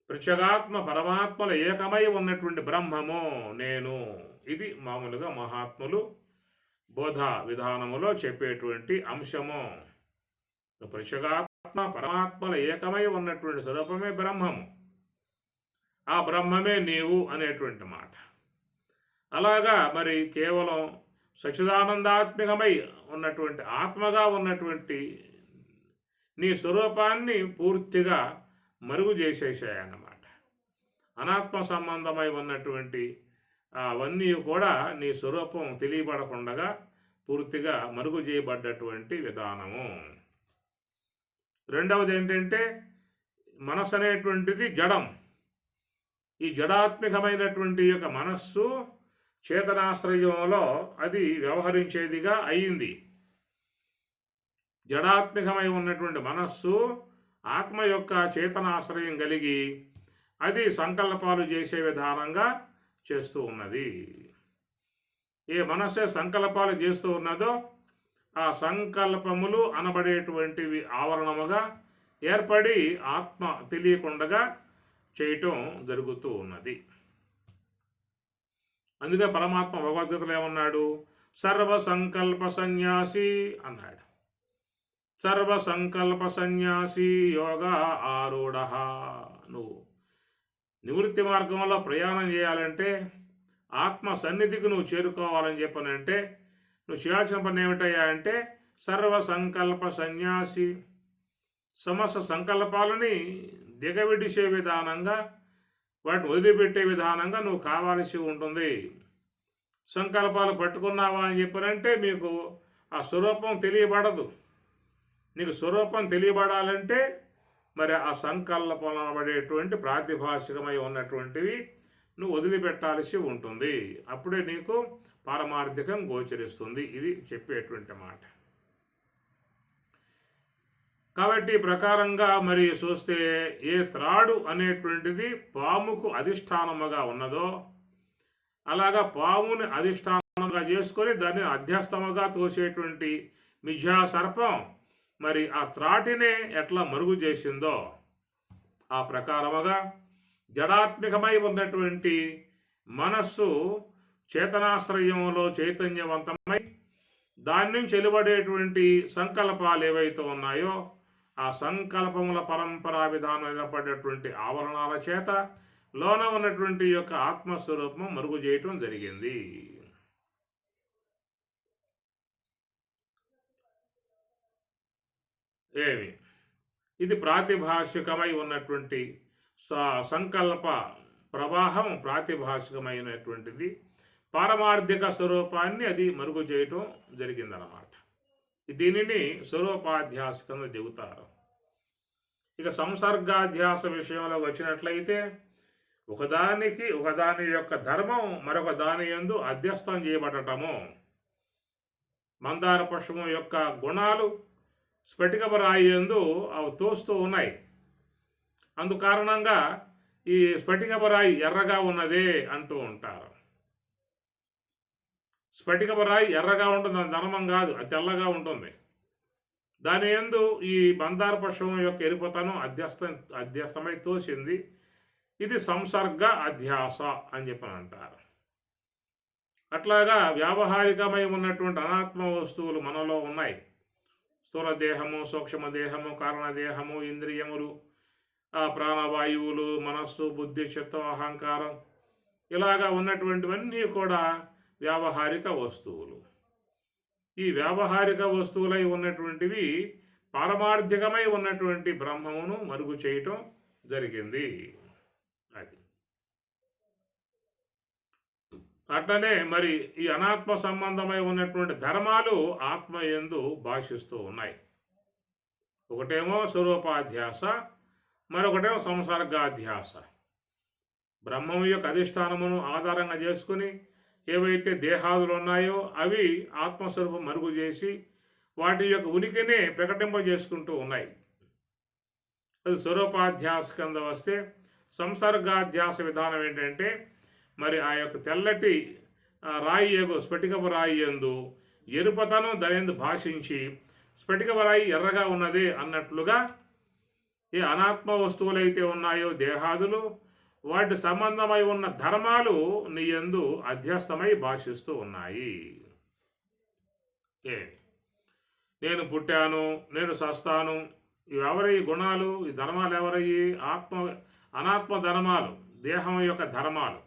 ప్రత్యేగాత్మ పరమాత్మల ఏకమై ఉన్నటువంటి బ్రహ్మము నేను. ఇది మామూలుగా మహాత్ములు బోధ విధానములో చెప్పేటువంటి అంశము. ప్రత్యేగాత్మ పరమాత్మల ఏకమై ఉన్నటువంటి స్వరూపమే బ్రహ్మము, ఆ బ్రహ్మమే నీవు అనేటువంటి మాట. అలాగా మరి కేవలం సచ్చిదానందాత్మికమై ఉన్నటువంటి ఆత్మగా ఉన్నటువంటి నీ స్వరూపాన్ని పూర్తిగా మరుగు చేసేసాయన్నమాట. అనాత్మ సంబంధమై ఉన్నటువంటి అవన్నీ కూడా నీ స్వరూపం తెలియబడకుండా పూర్తిగా మరుగు చేయబడ్డటువంటి విధానము. రెండవది ఏంటంటే, మనస్సు అనేటువంటిది జడం. ఈ జడాత్మికమైనటువంటి యొక్క మనస్సు చేతనాశ్రయంలో అది వ్యవహరించేదిగా అయింది. జడాత్మికమై ఉన్నటువంటి మనస్సు ఆత్మ యొక్క చేతనాశ్రయం కలిగి అది సంకల్పాలు చేసే విధానంగా చేస్తూ ఉన్నది. ఏ మనస్సే సంకల్పాలు చేస్తూ ఉన్నదో ఆ సంకల్పములు అనబడేటువంటివి ఆవరణముగా ఏర్పడి ఆత్మ తెలియకుండా చేయటం జరుగుతూ ఉన్నది. అందుకే పరమాత్మ భగవద్గీతలో ఏమన్నాడు? సర్వ సంకల్ప సన్యాసి అన్నాడు. సర్వ సంకల్ప సన్యాసి యోగ ఆరూఢ. నువ్వు నివృత్తి మార్గంలో ప్రయాణం చేయాలంటే, ఆత్మ సన్నిధికి నువ్వు చేరుకోవాలని చెప్పనంటే నువ్వు చేయాల్సిన పని ఏమిటయ్యా అంటే సర్వ సంకల్ప సన్యాసి. సమస్త సంకల్పాలని దిగవిడిసే విధానంగా, వాటిని వదిలిపెట్టే విధానంగా నువ్వు కావాల్సి ఉంటుంది. సంకల్పాలు పట్టుకున్నావా అని చెప్పనంటే మీకు ఆ స్వరూపం తెలియబడదు. నీకు స్వరూపం తెలియబడాలంటే మరి ఆ సంకల్పం అనబడేటువంటి ప్రాతిభాషికమై ఉన్నటువంటివి నువ్వు వదిలిపెట్టాల్సి ఉంటుంది. అప్పుడే నీకు పారమార్థికం గోచరిస్తుంది. ఇది చెప్పేటువంటి మాట. కాబట్టి ఈ ప్రకారంగా మరి చూస్తే ఏ త్రాడు అనేటువంటిది పాముకు అధిష్టానముగా ఉన్నదో అలాగా పాముని అధిష్టానంగా చేసుకొని దాన్ని అధ్యస్థముగా తోసేటువంటి మిథ్యా సర్పం మరి ఆ త్రాటినే ఎట్లా మరుగు చేసిందో ఆ ప్రకారముగా జడాత్మికమై ఉన్నటువంటి మనస్సు చేతనాశ్రయంలో చైతన్యవంతమై దాని నుంచి వెలువడేటువంటి సంకల్పాలు ఏవైతే ఉన్నాయో ఆ సంకల్పముల పరంపరా విధానం ఏర్పడేటువంటి ఆవరణాల చేత లోన ఉన్నటువంటి యొక్క ఆత్మస్వరూపం మరుగు చేయటం జరిగింది. ఏమి ఇది ప్రాతిభాషికమై ఉన్నటువంటి సంకల్ప ప్రవాహం ప్రాతిభాషికమైనటువంటిది. పారమార్థిక స్వరూపాన్ని అది మరుగు చేయటం జరిగిందన్నమాట. దీనిని స్వరూపాధ్యాసకంగా చెబుతారు. ఇక సంసర్గాధ్యాస విషయంలో వచ్చినట్లయితే ఒకదాని యొక్క ధర్మం మరొక దాని యందు అధ్యస్థం చేయబడటము. మందార పుష్పము యొక్క గుణాలు స్ఫటికపు రాయి యందు అవి తోస్తూ ఉన్నాయి. అందుకారణంగా ఈ స్ఫటికపు రాయి ఎర్రగా ఉన్నదే అంటూ ఉంటారు. స్ఫటికపు రాయి ఎర్రగా ఉంటుంది, అది ధర్మం కాదు, అది తెల్లగా ఉంటుంది. దాని యందు ఈ మందార పుష్పం యొక్క ఎరుపుతనం అధ్యస్థమై తోసింది. ఇది సంసర్గ అధ్యాస అని చెప్పని అంటారు. అట్లాగా వ్యావహారికమై ఉన్నటువంటి అనాత్మ వస్తువులు మనలో ఉన్నాయి. స్థూల దేహము, సూక్ష్మ దేహము, కారణదేహము, ఇంద్రియములు, ఆ ప్రాణవాయువులు, మనస్సు, బుద్ధి, చిత్తం, అహంకారం, ఇలాగా ఉన్నటువంటివన్నీ కూడా వ్యావహారిక వస్తువులు. ఈ వ్యావహారిక వస్తువులై ఉన్నటువంటివి పారమార్థికమై ఉన్నటువంటి బ్రహ్మమును మరుగు చేయటం జరిగింది. అది అట్లనే మరి ఈ అనాత్మ సంబంధమై ఉన్నటువంటి ధర్మాలు ఆత్మ యందు భాషిస్తూ ఉన్నాయి. ఒకటేమో స్వరూపాధ్యాస, మరొకటేమో సంసర్గాధ్యాస. బ్రహ్మము యొక్క అధిష్టానమును ఆధారంగా చేసుకుని ఏవైతే దేహాదులు ఉన్నాయో అవి ఆత్మస్వరూపం మరుగు చేసి వాటి యొక్క ఉనికినే ప్రకటింపజేసుకుంటూ ఉన్నాయి. అది స్వరూపాధ్యాస కింద వస్తే సంసర్గాధ్యాస విధానం ఏంటంటే మరి ఆ యొక్క తెల్లటి రాయి స్ఫటికపు రాయి యందు ఎరుపతనం దాని భాషించి స్ఫటికపు రాయి ఎర్రగా ఉన్నది అన్నట్లుగా ఏ అనాత్మ వస్తువులైతే ఉన్నాయో దేహాదులు వాటి సంబంధమై ఉన్న ధర్మాలు నీ యందు అధ్యస్థమై భాషిస్తూ ఉన్నాయి. నేను పుట్టాను, నేను సస్తాను, ఇవెవరయ్యి గుణాలు? ఈ ధర్మాలు ఎవరయ్యి? అనాత్మ ధర్మాలు, దేహం యొక్క ధర్మాలు.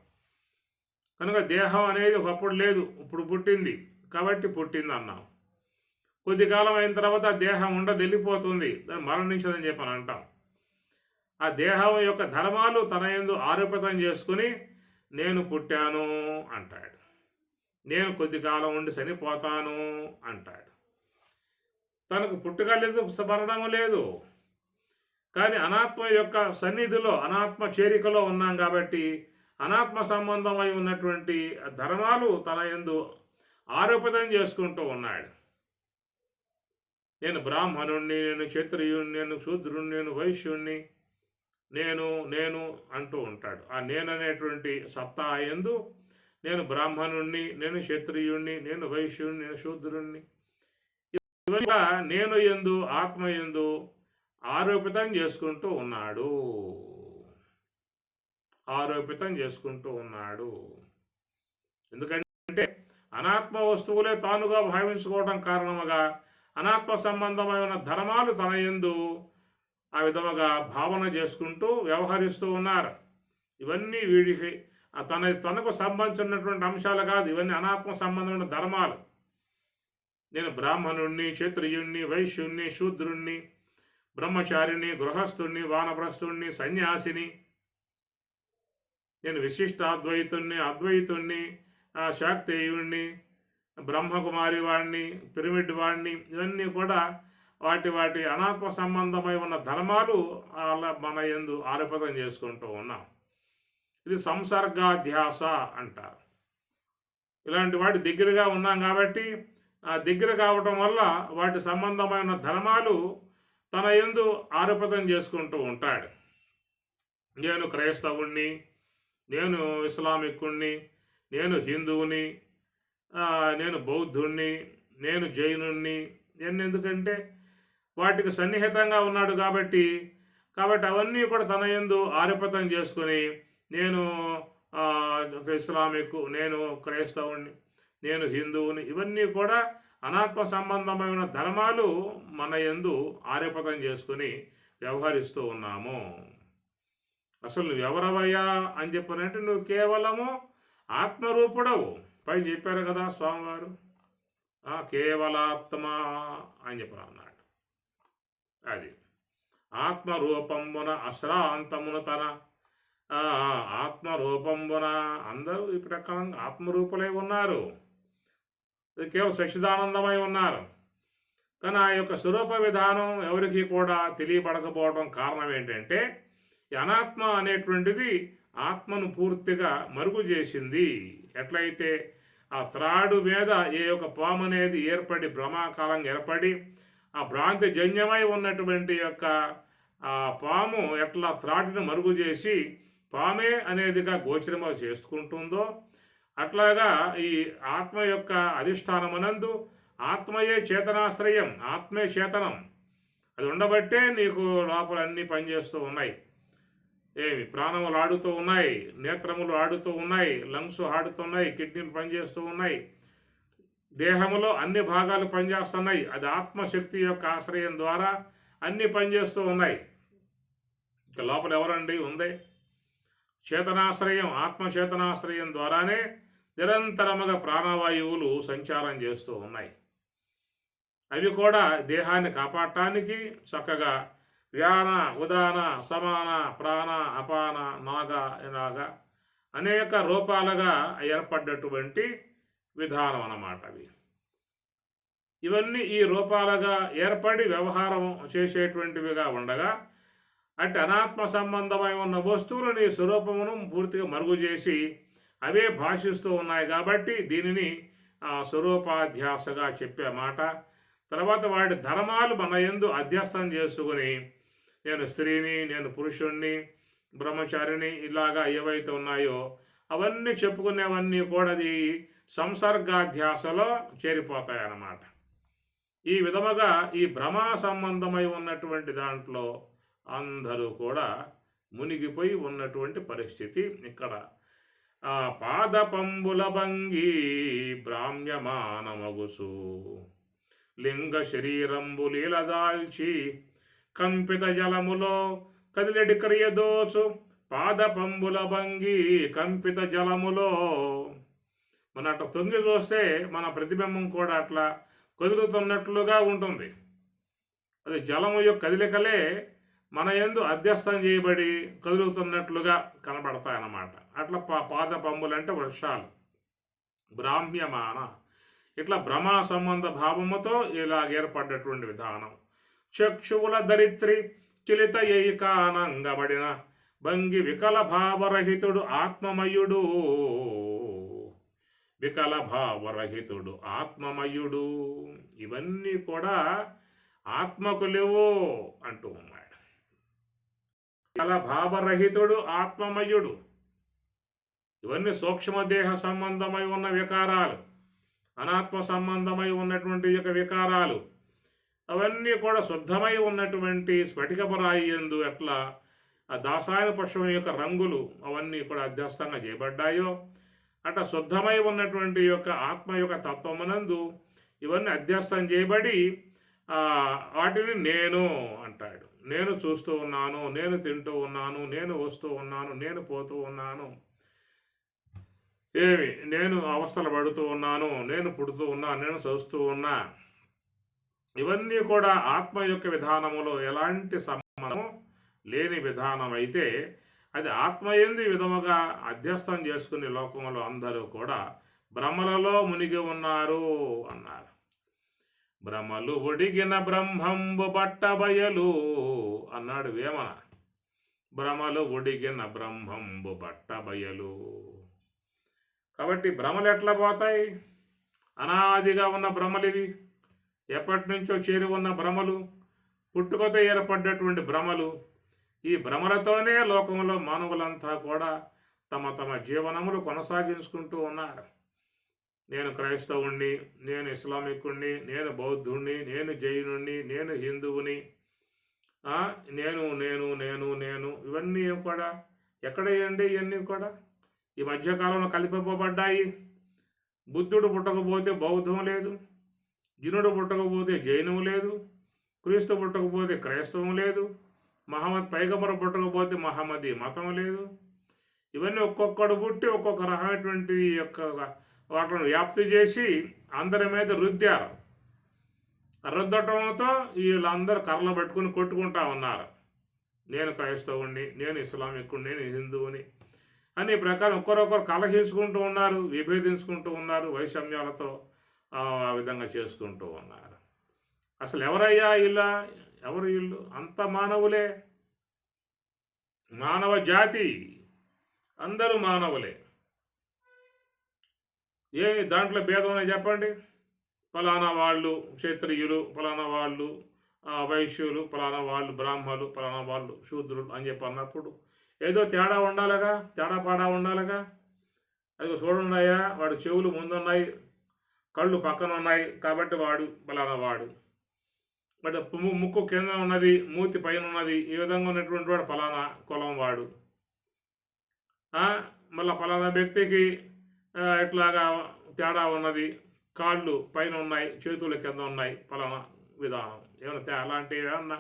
కనుక దేహం అనేది ఒకప్పుడు లేదు, ఇప్పుడు పుట్టింది కాబట్టి పుట్టింది అన్నాం. కొద్ది కాలం అయిన తర్వాత దేహం ఉండదు, వెళ్ళిపోతుంది, దాన్ని మరణించదని చెప్పని అంటాం. ఆ దేహం యొక్క ధర్మాలు తన యందు ఆరోపితం చేసుకుని నేను పుట్టాను అంటాడు, నేను కొద్ది కాలం ఉండి చనిపోతాను అంటాడు. తనకు పుట్టుక లేదు, మరణము లేదు. కానీ అనాత్మ యొక్క సన్నిధిలో, అనాత్మ చేరికలో ఉన్నాం కాబట్టి అనాత్మ సంబంధమై ఉన్నటువంటి ధర్మాలు తన యందు ఆరోపితం చేసుకుంటూ ఉన్నాడు. నేను బ్రాహ్మణుణ్ణి, నేను క్షత్రియుణ్ణి, నేను శూద్రుణ్ణి, నేను వైశ్యుణ్ణి, నేను నేను అంటూ ఉంటాడు. ఆ నేను అనేటువంటి సత్తా యందు నేను బ్రాహ్మణుణ్ణి, నేను క్షత్రియుణ్ణి, నేను వైశ్యుణ్ణి, నేను శూద్రుణ్ణి, ఇవన్నీ నేను యందు ఆత్మ యందు ఆరోపితం చేసుకుంటూ ఉన్నాడు. ఆరోపితం చేసుకుంటూ ఉన్నాడు. ఎందుకంటే అనాత్మ వస్తువులే తానుగా భావించుకోవడం కారణముగా అనాత్మ సంబంధమైన ధర్మాలు తన యందు ఆ విధముగా భావన చేసుకుంటూ వ్యవహరిస్తూ ఉన్నారు. ఇవన్నీ వీడికి తనకు సంబంధించినటువంటి అంశాలు కాదు, ఇవన్నీ అనాత్మ సంబంధమైన ధర్మాలు. నేను బ్రాహ్మణుణ్ణి, క్షత్రియుణ్ణి, వైశ్యుణ్ణి, శూద్రుణ్ణి, బ్రహ్మచారిని, గృహస్థుణ్ణి, వానప్రస్థుణ్ణి, సన్యాసిని, నేను విశిష్టాద్వైతుణ్ణి, అద్వైతుణ్ణి, శాక్తేయుణ్ణి, బ్రహ్మకుమారి వాడిని, పిరమిడ్ వాడిని, ఇవన్నీ కూడా వాటి అనాత్మ సంబంధమై ఉన్న ధర్మాలు అలా మన యందు ఆరోపితం చేసుకుంటూ ఉన్నాం. ఇది సంసర్గాధ్యాస అంటారు. ఇలాంటి వాటి దగ్గరగా ఉన్నాం కాబట్టి ఆ దగ్గర కావటం వల్ల వాటి సంబంధమైన ధర్మాలు తన యందు ఆరోపితం చేసుకుంటూ ఉంటాడు. నేను క్రైస్తవుణ్ణి, నేను ఇస్లామిక్కుణ్ణి, నేను హిందువుని, నేను బౌద్ధుణ్ణి, నేను జైనుణ్ణి. నేను ఎందుకంటే వాటికి సన్నిహితంగా ఉన్నాడు కాబట్టి అవన్నీ కూడా తన యందు ఆరోపితం చేసుకొని నేను ఇస్లామిక్, నేను క్రైస్తవుణ్ణి, నేను హిందువుని, ఇవన్నీ కూడా అనాత్మ సంబంధమైన ధర్మాలు మన యందు ఆరోపితం చేసుకుని వ్యవహరిస్తూ ఉన్నాము. అసలు నువ్వు ఎవరవయ్యా అని చెప్పనంటే నువ్వు కేవలము ఆత్మరూపుడవు. పైన చెప్పారు కదా స్వామివారు, కేవలాత్మ అని చెప్పి అన్నాడు. అది ఆత్మరూపంబున అశ్రాంతమున తన ఆత్మరూపంబున అందరూ ఈ ప్రకారంగా ఆత్మరూపులై ఉన్నారు. ఇది కేవలం సచ్చిదానందమై ఉన్నారు. కానీ ఆ యొక్క స్వరూప విధానం ఎవరికి కూడా తెలియబడకపోవడం కారణం ఏంటంటే ఈ అనాత్మ అనేటువంటిది ఆత్మను పూర్తిగా మరుగు చేసింది. ఎట్లయితే ఆ త్రాడు మీద ఏ యొక్క పాము అనేది ఏర్పడి భ్రమాకాలం ఏర్పడి ఆ భ్రాంతి జన్యమై ఉన్నటువంటి యొక్క ఆ పాము ఎట్లా త్రాటిని మరుగు చేసి పామే అనేదిగా గోచరమ చేసుకుంటుందో అట్లాగా ఈ ఆత్మ యొక్క అధిష్టానమునందు ఆత్మయే చేతనాశ్రయం, ఆత్మే చేతనం. అది ఉండబట్టే నీకు లోపల అన్నీ పనిచేస్తూ ఉన్నాయి. ప్రాణములు ఆడుతూ ఉన్నాయి, నేత్రములు ఆడుతూ ఉన్నాయి, లంగ్స్ ఆడుతున్నాయి, కిడ్నీలు పనిచేస్తూ ఉన్నాయి, దేహములో అన్ని భాగాలు పనిచేస్తున్నాయి. అది ఆత్మశక్తి యొక్క ఆశ్రయం ద్వారా అన్నీ పనిచేస్తూ ఉన్నాయి. ఇక లోపల ఎవరండి ఉంది? చేతనాశ్రయం, ఆత్మచేతనాశ్రయం ద్వారానే నిరంతరముగా ప్రాణవాయువులు సంచారం చేస్తూ ఉన్నాయి. అవి కూడా దేహాన్ని కాపాడటానికి చక్కగా వ్యాన, ఉదాన, సమాన, ప్రాణ, అపాన, నాగ ఇలాగా అనేక రూపాలుగా ఏర్పడ్డటువంటి విధానం అన్నమాట. ఇవన్నీ ఈ రూపాలుగా ఏర్పడి వ్యవహారం చేసేటువంటివిగా ఉండగా అంటే అనాత్మ సంబంధమై ఉన్న వస్తువులు నీ స్వరూపమును పూర్తిగా మరుగు చేసి అవే భాషిస్తూ ఉన్నాయి. కాబట్టి దీనిని స్వరూపాధ్యాసగా చెప్పే మాట. తర్వాత వాటి ధర్మాలు మన యందు అధ్యస్థం చేసుకుని నేను స్త్రీని, నేను పురుషుణ్ణి, బ్రహ్మచారిని ఇలాగా ఏవైతే ఉన్నాయో అవన్నీ చెప్పుకునేవన్నీ కూడా అది సంసర్గాధ్యాసలో చేరిపోతాయన్నమాట. ఈ విధముగా ఈ భ్రమా సంబంధమై ఉన్నటువంటి దాంట్లో అందరూ కూడా మునిగిపోయి ఉన్నటువంటి పరిస్థితి ఇక్కడ. పాదపంబుల భంగి బ్రాహ్మ్యమానమగుసు లింగ శరీరంబు లీలదాల్చి కంపిత జలములో కదిలెడి క్రియదోచు పాదపంబుల భంగి కంపిత జలములో. మన అట్లా తొంగి చూస్తే మన ప్రతిబింబం కూడా అట్లా కదులుతున్నట్లుగా ఉంటుంది. అది జలము యొక్క కదిలికలే మన యందు అధ్యస్థం చేయబడి కదులుతున్నట్లుగా కనబడతాయన్నమాట. అట్లా పాదపంబులు అంటే వృక్షాలు. బ్రాహ్మ్యమాన ఇట్లా భ్రమా సంబంధ భావముతో ఇలా ఏర్పడ్డటువంటి విధానం. చక్షువుల దరిత్రి చిలిత ఏకానంగబడిన భంగి వికల భావరహితుడు ఆత్మమయుడు, వికల భావరహితుడు ఆత్మమయుడు. ఇవన్నీ కూడా ఆత్మకు లేవు అంటూ ఉన్నాడు. వికల భావరహితుడు ఆత్మమయుడు. ఇవన్నీ సూక్ష్మదేహ సంబంధమై ఉన్న వికారాలు, అనాత్మ సంబంధమై ఉన్నటువంటి యొక్క వికారాలు. అవన్నీ కూడా శుద్ధమై ఉన్నటువంటి స్ఫటికపరాయి యందు ఎట్లా ఆ దాసాయన పుష్పం యొక్క రంగులు అవన్నీ కూడా అధ్యస్థంగా చేయబడ్డాయో, అట్లా శుద్ధమై ఉన్నటువంటి యొక్క ఆత్మ యొక్క తత్వమునందు ఇవన్నీ అధ్యస్థం చేయబడి వాటిని నేను అంటాడు. నేను చూస్తూ ఉన్నాను, నేను తింటూ ఉన్నాను, నేను వస్తూ ఉన్నాను, నేను పోతూ ఉన్నాను, నేను అవస్థలు పడుతూ ఉన్నాను, నేను పుడుతూ ఉన్నా, నేను చూస్తూ ఉన్నా. ఇవన్నీ కూడా ఆత్మ యొక్క విధానములో ఎలాంటి సంబంధం లేని విధానం అయితే అది ఆత్మయందు ఈ విధముగా అధ్యస్థం చేసుకునే లోకంలో అందరూ కూడా భ్రమలలో మునిగి ఉన్నారు అన్నారు. భ్రమలు ఒడిగిన బ్రహ్మంబు బట్టబయలు అన్నాడు వేమన. భ్రమలు ఒడిగిన బ్రహ్మంబు బట్టబయలు. కాబట్టి భ్రమలు ఎట్లా పోతాయి? అనాదిగా ఉన్న భ్రమలివి, ఎప్పటి నుంచో చేరి ఉన్న భ్రమలు, పుట్టుకతో ఏర్పడ్డటువంటి భ్రమలు. ఈ భ్రమలతోనే లోకంలో మానవులంతా కూడా తమ తమ జీవనములు కొనసాగించుకుంటూ ఉన్నారు. నేను క్రైస్తవుణ్ణి, నేను ఇస్లామికుణ్ణి, నేను బౌద్ధుణ్ణి, నేను జైనుణ్ణి, నేను హిందువుని, నేను నేను నేను నేను ఇవన్నీ కూడా ఎక్కడేయండి? ఇవన్నీ కూడా ఈ మధ్యకాలంలో కలిపిపోబడ్డాయి. బుద్ధుడు పుట్టకపోతే బౌద్ధం లేదు, జినుడు పుట్టకపోతే జైనం లేదు, క్రీస్తు పుట్టకపోతే క్రైస్తవం లేదు, మహమ్మద్ పైగంబర్ పుట్టకపోతే మహమ్మదీ మతం లేదు. ఇవన్నీ ఒక్కొక్కడు పుట్టి ఒక్కొక్క రకమైనటువంటి యొక్క వాటిని వ్యాప్తి చేసి అందరి మీద రుద్దారు. రుద్దటంతో వీళ్ళందరూ కర్రలు పట్టుకుని కొట్టుకుంటా ఉన్నారు. నేను క్రైస్తవుణ్ణి, నేను ఇస్లామికుణ్ణి, నేను హిందువుని అని ప్రకారం ఒక్కరొకరు కలహించుకుంటూ ఉన్నారు, విభేదించుకుంటూ ఉన్నారు, వైషమ్యాలతో ఆ విధంగా చేసుకుంటూ ఉన్నారు. అసలు ఎవరయ్యా ఇలా? ఎవరు వీళ్ళు? అంత మానవులే, మానవ జాతి అందరూ మానవులే. ఏమి దాంట్లో భేదం అని చెప్పండి? ఫలానా వాళ్ళు క్షత్రియులు, ఫలానా వాళ్ళు వైశ్యులు, ఫలానా వాళ్ళు బ్రాహ్మణులు, ఫలానా వాళ్ళు శూద్రులు అని చెప్పి అన్నప్పుడు ఏదో తేడా ఉండాలిగా, తేడా పాడా ఉండాలిగా. అది చూడున్నాయా, వాడు చెవులు ముందున్నాయి, కళ్ళు పక్కన ఉన్నాయి కాబట్టి వాడు ఫలానా వాడు, బట్ ముక్కు కింద ఉన్నది, మూతి పైన ఉన్నది, ఈ విధంగా ఉన్నటువంటి వాడు ఫలానా కులం వాడు. మళ్ళీ ఫలానా వ్యక్తికి ఇట్లాగా తేడా ఉన్నది, కాళ్ళు పైన ఉన్నాయి, చేతుల కింద ఉన్నాయి, ఫలానా విధానం. ఏమైనా అలాంటివి ఏమన్నా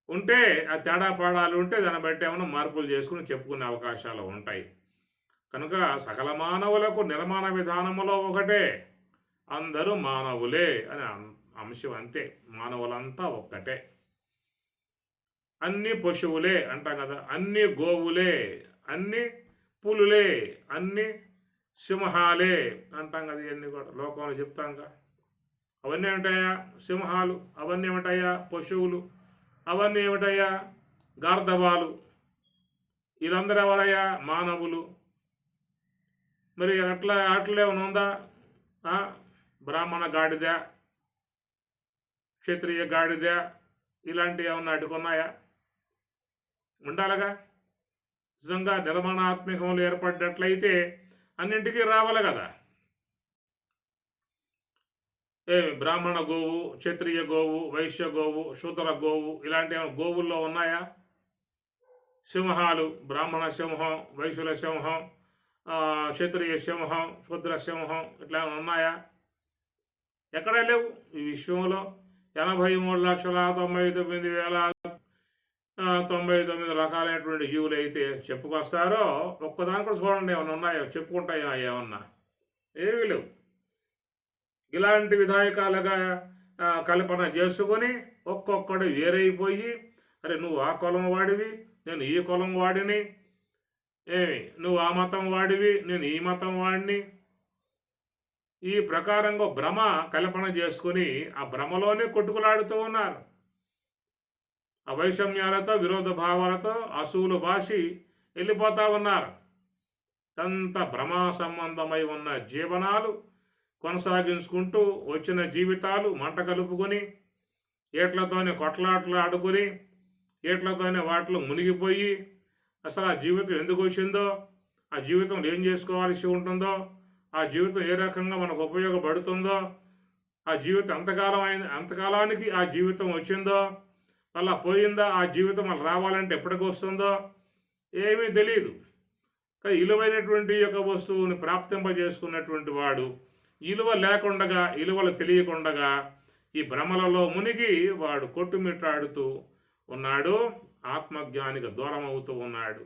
ఉంటే ఆ తేడా పాడాలు ఉంటే దాన్ని బట్టి ఏమైనా మార్పులు చేసుకుని చెప్పుకునే అవకాశాలు ఉంటాయి. కనుక సకల మానవులకు నిర్మాణ విధానములో ఒకటే, అందరూ మానవులే అని అంశం. అంతే, మానవులంతా ఒక్కటే. అన్ని పశువులే అంటాం కదా, అన్ని గోవులే, అన్ని పులులే, అన్ని సింహాలే అంటాం కదా. ఇవన్నీ కూడా లోకంలో చెప్తాం కదా. అవన్నీ ఏమిటయ్యా? సింహాలు. అవన్నీ ఏమిటయ్యా? పశువులు. అవన్నీ ఏమిటయ్యా? గార్ధవాలు. వీళ్ళందరూ ఎవరయ్యా? మానవులు. మరి అట్లే ఉందా? బ్రాహ్మణ గాడిద, క్షత్రియ గాడిద, ఇలాంటివి ఏమన్నా అడ్డుకున్నాయా? ఉండాలిగా. నిజంగా నిర్మాణాత్మకంలో ఏర్పడ్డట్లయితే అన్నింటికీ రావాలి కదా. బ్రాహ్మణ గోవు, క్షత్రియ గోవు, వైశ్య గోవు, శూద్ర గోవు, ఇలాంటి గోవుల్లో ఉన్నాయా? సింహాలు, బ్రాహ్మణ సింహం, వైశ్యుల సింహం, క్షత్రియ సింహం, శూద్ర సింహం, ఇట్లా ఉన్నాయా? ఎక్కడా లేవు. ఈ విశ్వంలో 83,99,099 రకాలైనటువంటి జీవులు అయితే చెప్పుకొస్తారో ఒక్కదాని కూడా చూడండి ఏమన్నా ఉన్నాయో, చెప్పుకుంటాయో ఏమన్నా? ఏమీ లేవు. ఇలాంటి విధాయకాలుగా కల్పన చేసుకొని ఒక్కొక్కడు వేరైపోయి, అరే నువ్వు ఆ కులం వాడివి, నేను ఈ కులం వాడిని, నువ్వు ఆ మతం వాడివి, నేను ఈ మతం వాడిని, ఈ ప్రకారంగా భ్రమ కల్పన చేసుకుని ఆ భ్రమలోనే కొట్టుకులాడుతూ ఉన్నారు. ఆ వైషమ్యాలతో, విరోధ భావాలతో అసూలు బాసి వెళ్ళిపోతా ఉన్నారు. అంత భ్రమా సంబంధమై ఉన్న జీవనాలు కొనసాగించుకుంటూ వచ్చిన జీవితాలు మంట కలుపుకొని ఏట్లతోనే కొట్లాట్లు ఆడుకొని ఏట్లతోనే వాటిలో మునిగిపోయి అసలు ఆ జీవితం ఎందుకు వచ్చిందో, ఆ జీవితంలో ఏం చేసుకోవాల్సి ఉంటుందో, ఆ జీవితం ఏ రకంగా మనకు ఉపయోగపడుతుందో, ఆ జీవితం అంతకాలానికి ఆ జీవితం వచ్చిందో, అలా పోయిందా, ఆ జీవితం అలా రావాలంటే ఎప్పటికి వస్తుందో ఏమీ తెలియదు. కానీ విలువైనటువంటి యొక్క వస్తువుని ప్రాప్తింపజేసుకున్నటువంటి వాడు విలువ లేకుండగా, విలువలు తెలియకుండగా ఈ భ్రమలలో మునిగి వాడు కొట్టుమిట్టాడుతూ ఉన్నాడు. ఆత్మజ్ఞానికి దూరం అవుతూ ఉన్నాడు,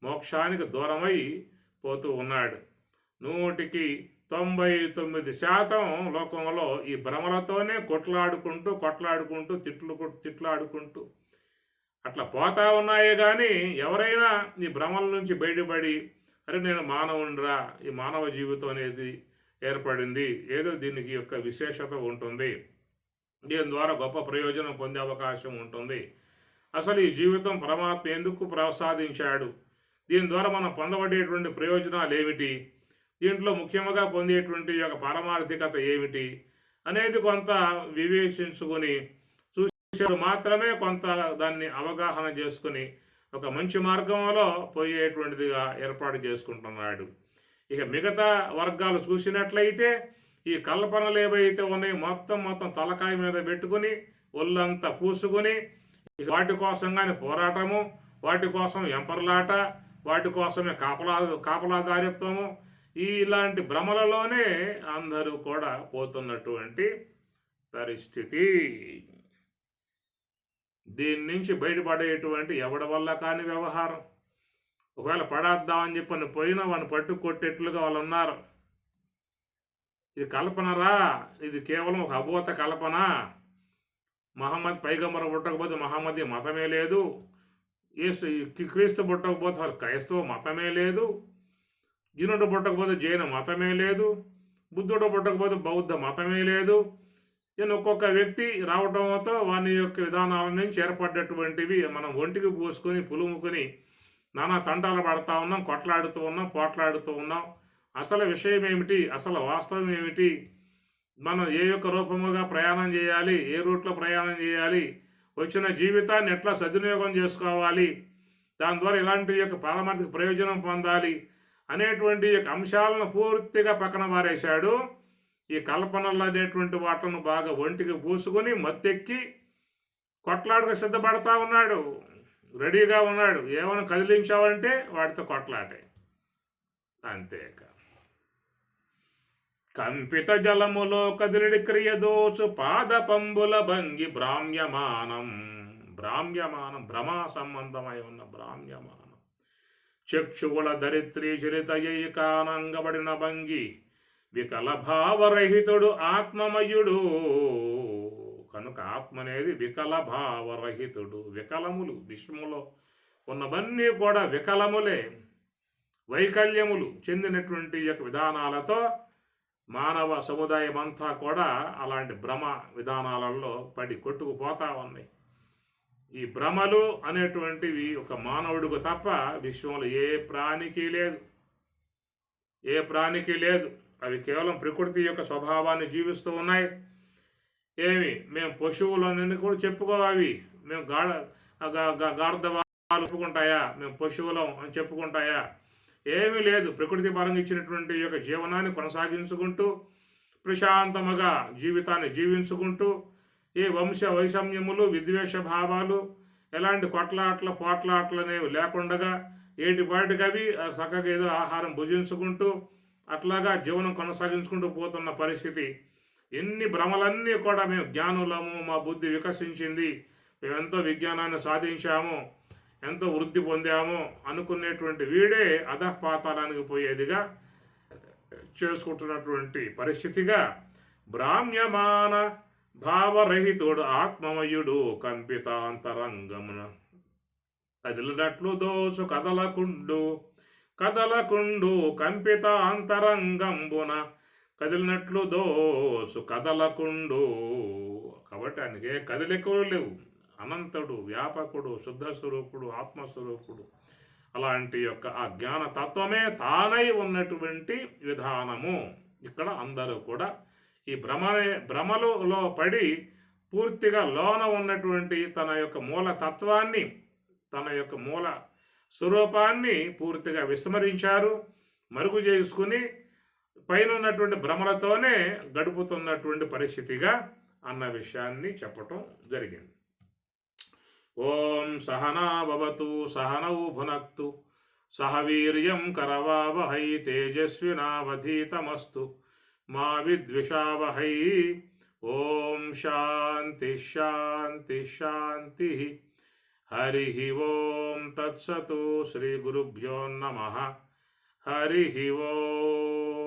మోక్షానికి దూరమై పోతూ ఉన్నాడు. 99% లోకంలో ఈ భ్రమలతోనే కొట్లాడుకుంటూ తిట్లాడుకుంటూ అట్లా పోతా ఉన్నాయే కానీ ఎవరైనా ఈ భ్రమల నుంచి బయటపడి అరే నేను మానవునిరా, ఈ మానవ జీవితం అనేది ఏర్పడింది, ఏదో దీనికి యొక్క విశేషత ఉంటుంది, దీని ద్వారా గొప్ప ప్రయోజనం పొందే అవకాశం ఉంటుంది, అసలు ఈ జీవితం పరమాత్మ ఎందుకు ప్రసాదించాడు, దీని ద్వారా మనం పొందబడేటువంటి ప్రయోజనాలు ఏమిటి, దీంట్లో ముఖ్యంగా పొందేటువంటి యొక్క పారమార్థికత ఏమిటి అనేది కొంత వివేచించుకొని చూసేవాడు మాత్రమే కొంత దాన్ని అవగాహన చేసుకుని ఒక మంచి మార్గంలో పోయేటువంటిదిగా ఏర్పాటు చేసుకుంటున్నాడు. ఇక మిగతా వర్గాలు చూసినట్లయితే ఈ కల్పనలు ఏవైతే ఉన్నాయో మొత్తం తలకాయ మీద పెట్టుకుని ఒళ్ళంతా పూసుకుని వాటి కోసంగానే పోరాటము, వాటి కోసం ఎంపర్లాట, వాటి కోసమే కాపలాదారిత్వము, ఇలాంటి భ్రమలలోనే అందరూ కూడా పోతున్నటువంటి పరిస్థితి. దీని నుంచి బయటపడేటువంటి ఎవడి వల్ల కాని వ్యవహారం. ఒకవేళ పడేద్దామని చెప్పని పోయినా వాడిని పట్టు కొట్టేట్లుగా వాళ్ళు ఉన్నారు. ఇది కల్పనరా, ఇది కేవలం ఒక అబోధ కల్పన, మహమ్మద్ పైగంబర్ పుట్టకపోతే మహమ్మదీ మతమే లేదు, క్రీస్తు పుట్టకపోతే వాళ్ళు క్రైస్తవ మతమే లేదు, జీనుడు పుట్టకపోతే జైన మతమే లేదు, బుద్ధుడు పుట్టకపోతే బౌద్ధ మతమే లేదు. నేను ఒక్కొక్క వ్యక్తి రావడంతో వాని యొక్క విధానాల నుంచి ఏర్పడ్డటువంటివి మనం ఒంటికి పోసుకొని పులుముకొని నానా తంటాలు పడతా ఉన్నాం, కొట్లాడుతూ ఉన్నాం, పోట్లాడుతూ ఉన్నాం. అసలు విషయం ఏమిటి, అసలు వాస్తవం ఏమిటి, మనం ఏ యొక్క రూపముగా ప్రయాణం చేయాలి, ఏ రూట్లో ప్రయాణం చేయాలి, వచ్చిన జీవితాన్ని ఎట్లా సద్వినియోగం చేసుకోవాలి, దాని ద్వారా ఇలాంటి యొక్క పారమార్థిక ప్రయోజనం పొందాలి అనేటువంటి యొక్క అంశాలను పూర్తిగా పక్కన పారేశాడు. ఈ కల్పనలు అనేటువంటి వాటిని బాగా ఒంటికి పూసుకొని మత్తెక్కి కొట్లాటకు సిద్ధపడతా ఉన్నాడు, రెడీగా ఉన్నాడు. ఏమైనా కదిలించావంటే వాటితో కొట్లాటే, అంతేక. కంపిత జలములో కదిలిడి క్రియదోచు పాద పంబుల భంగి భ్రామ్యమానం భ్రమా సంబంధమై ఉన్న భ్రామ్యమానం చక్షువుల దరిత్రీ చరితయైకానంగబడిన భంగి వికల భావరహితుడు ఆత్మమయుడు. కనుక ఆత్మ అనేది వికల భావరహితుడు. వికలములు విశ్వములో ఉన్నవన్నీ కూడా వికలములే, వైకల్యములు చెందినటువంటి యొక్క విధానాలతో మానవ సముదాయం అంతా కూడా అలాంటి భ్రమ విధానాలలో పడి కొట్టుకుపోతా ఉన్నాయి. ఈ భ్రమలు అనేటువంటివి ఒక మానవుడికి తప్ప విశ్వంలో ఏ ప్రాణికి లేదు. అవి కేవలం ప్రకృతి యొక్క స్వభావాన్ని జీవిస్తూ ఉన్నాయి. మేము పశువులని కూడా చెప్పుకోవాలి, మేము గార్ధవాలు చెప్పుకుంటాయా, మేము పశువులం అని చెప్పుకుంటాయా, ఏమీ లేదు. ప్రకృతి పరంగా ఇచ్చినటువంటి యొక్క జీవనాన్ని కొనసాగించుకుంటూ ప్రశాంతముగా జీవితాన్ని జీవించుకుంటూ ఏ వంశ వైషమ్యములు, విద్వేష భావాలు, ఎలాంటి పోట్లాట్లు అనేవి లేకుండగా ఏటిపాటికవి చక్కగా ఏదో ఆహారం భుజించుకుంటూ అట్లాగా జీవనం కొనసాగించుకుంటూ పోతున్న పరిస్థితి. ఎన్ని భ్రమలన్నీ కూడా మేము జ్ఞానులము, మా బుద్ధి వికసించింది, మేము ఎంతో విజ్ఞానాన్ని సాధించాము, ఎంతో వృద్ధి పొందాము అనుకునేటువంటి వీడే అధపాతాళానికి పోయేదిగా చేసుకుంటున్నటువంటి పరిస్థితిగా భ్రామ్యమాన భావరహితుడు ఆత్మమయుడు కంపితాంతరంగమున కదిలినట్లు దోసు కదలకుండు కంపిత అంతరంగంబున కదిలినట్లు దోసు కదలకుండు. కాబట్టి ఆయనకి కదలికలు లేవు, అనంతుడు, వ్యాపకుడు, శుద్ధ స్వరూపుడు, ఆత్మస్వరూపుడు అలాంటి యొక్క ఆ జ్ఞాన తత్వమే తానై ఉన్నటువంటి విధానము. ఇక్కడ అందరూ కూడా ఈ భ్రమలో పడి పూర్తిగా లోన ఉన్నటువంటి తన యొక్క మూల తత్వాన్ని, తన యొక్క మూల స్వరూపాన్ని పూర్తిగా విస్మరించారు, మరుగు చేసుకుని పైన ఉన్నటువంటి భ్రమలతోనే గడుపుతున్నటువంటి పరిస్థితిగా అన్న విషయాన్ని చెప్పటం జరిగింది. ఓం సహనా భవతు సహనౌ భునక్తు సహ వీర్యం కరవావహై తేజస్వినావధీతమస్తు మా విద్విషావహై. ఓం శాంతి శాంతి శాంతి. హరి ఓం తత్సతు. శ్రీ గురుభ్యో నమః. హరి ఓం.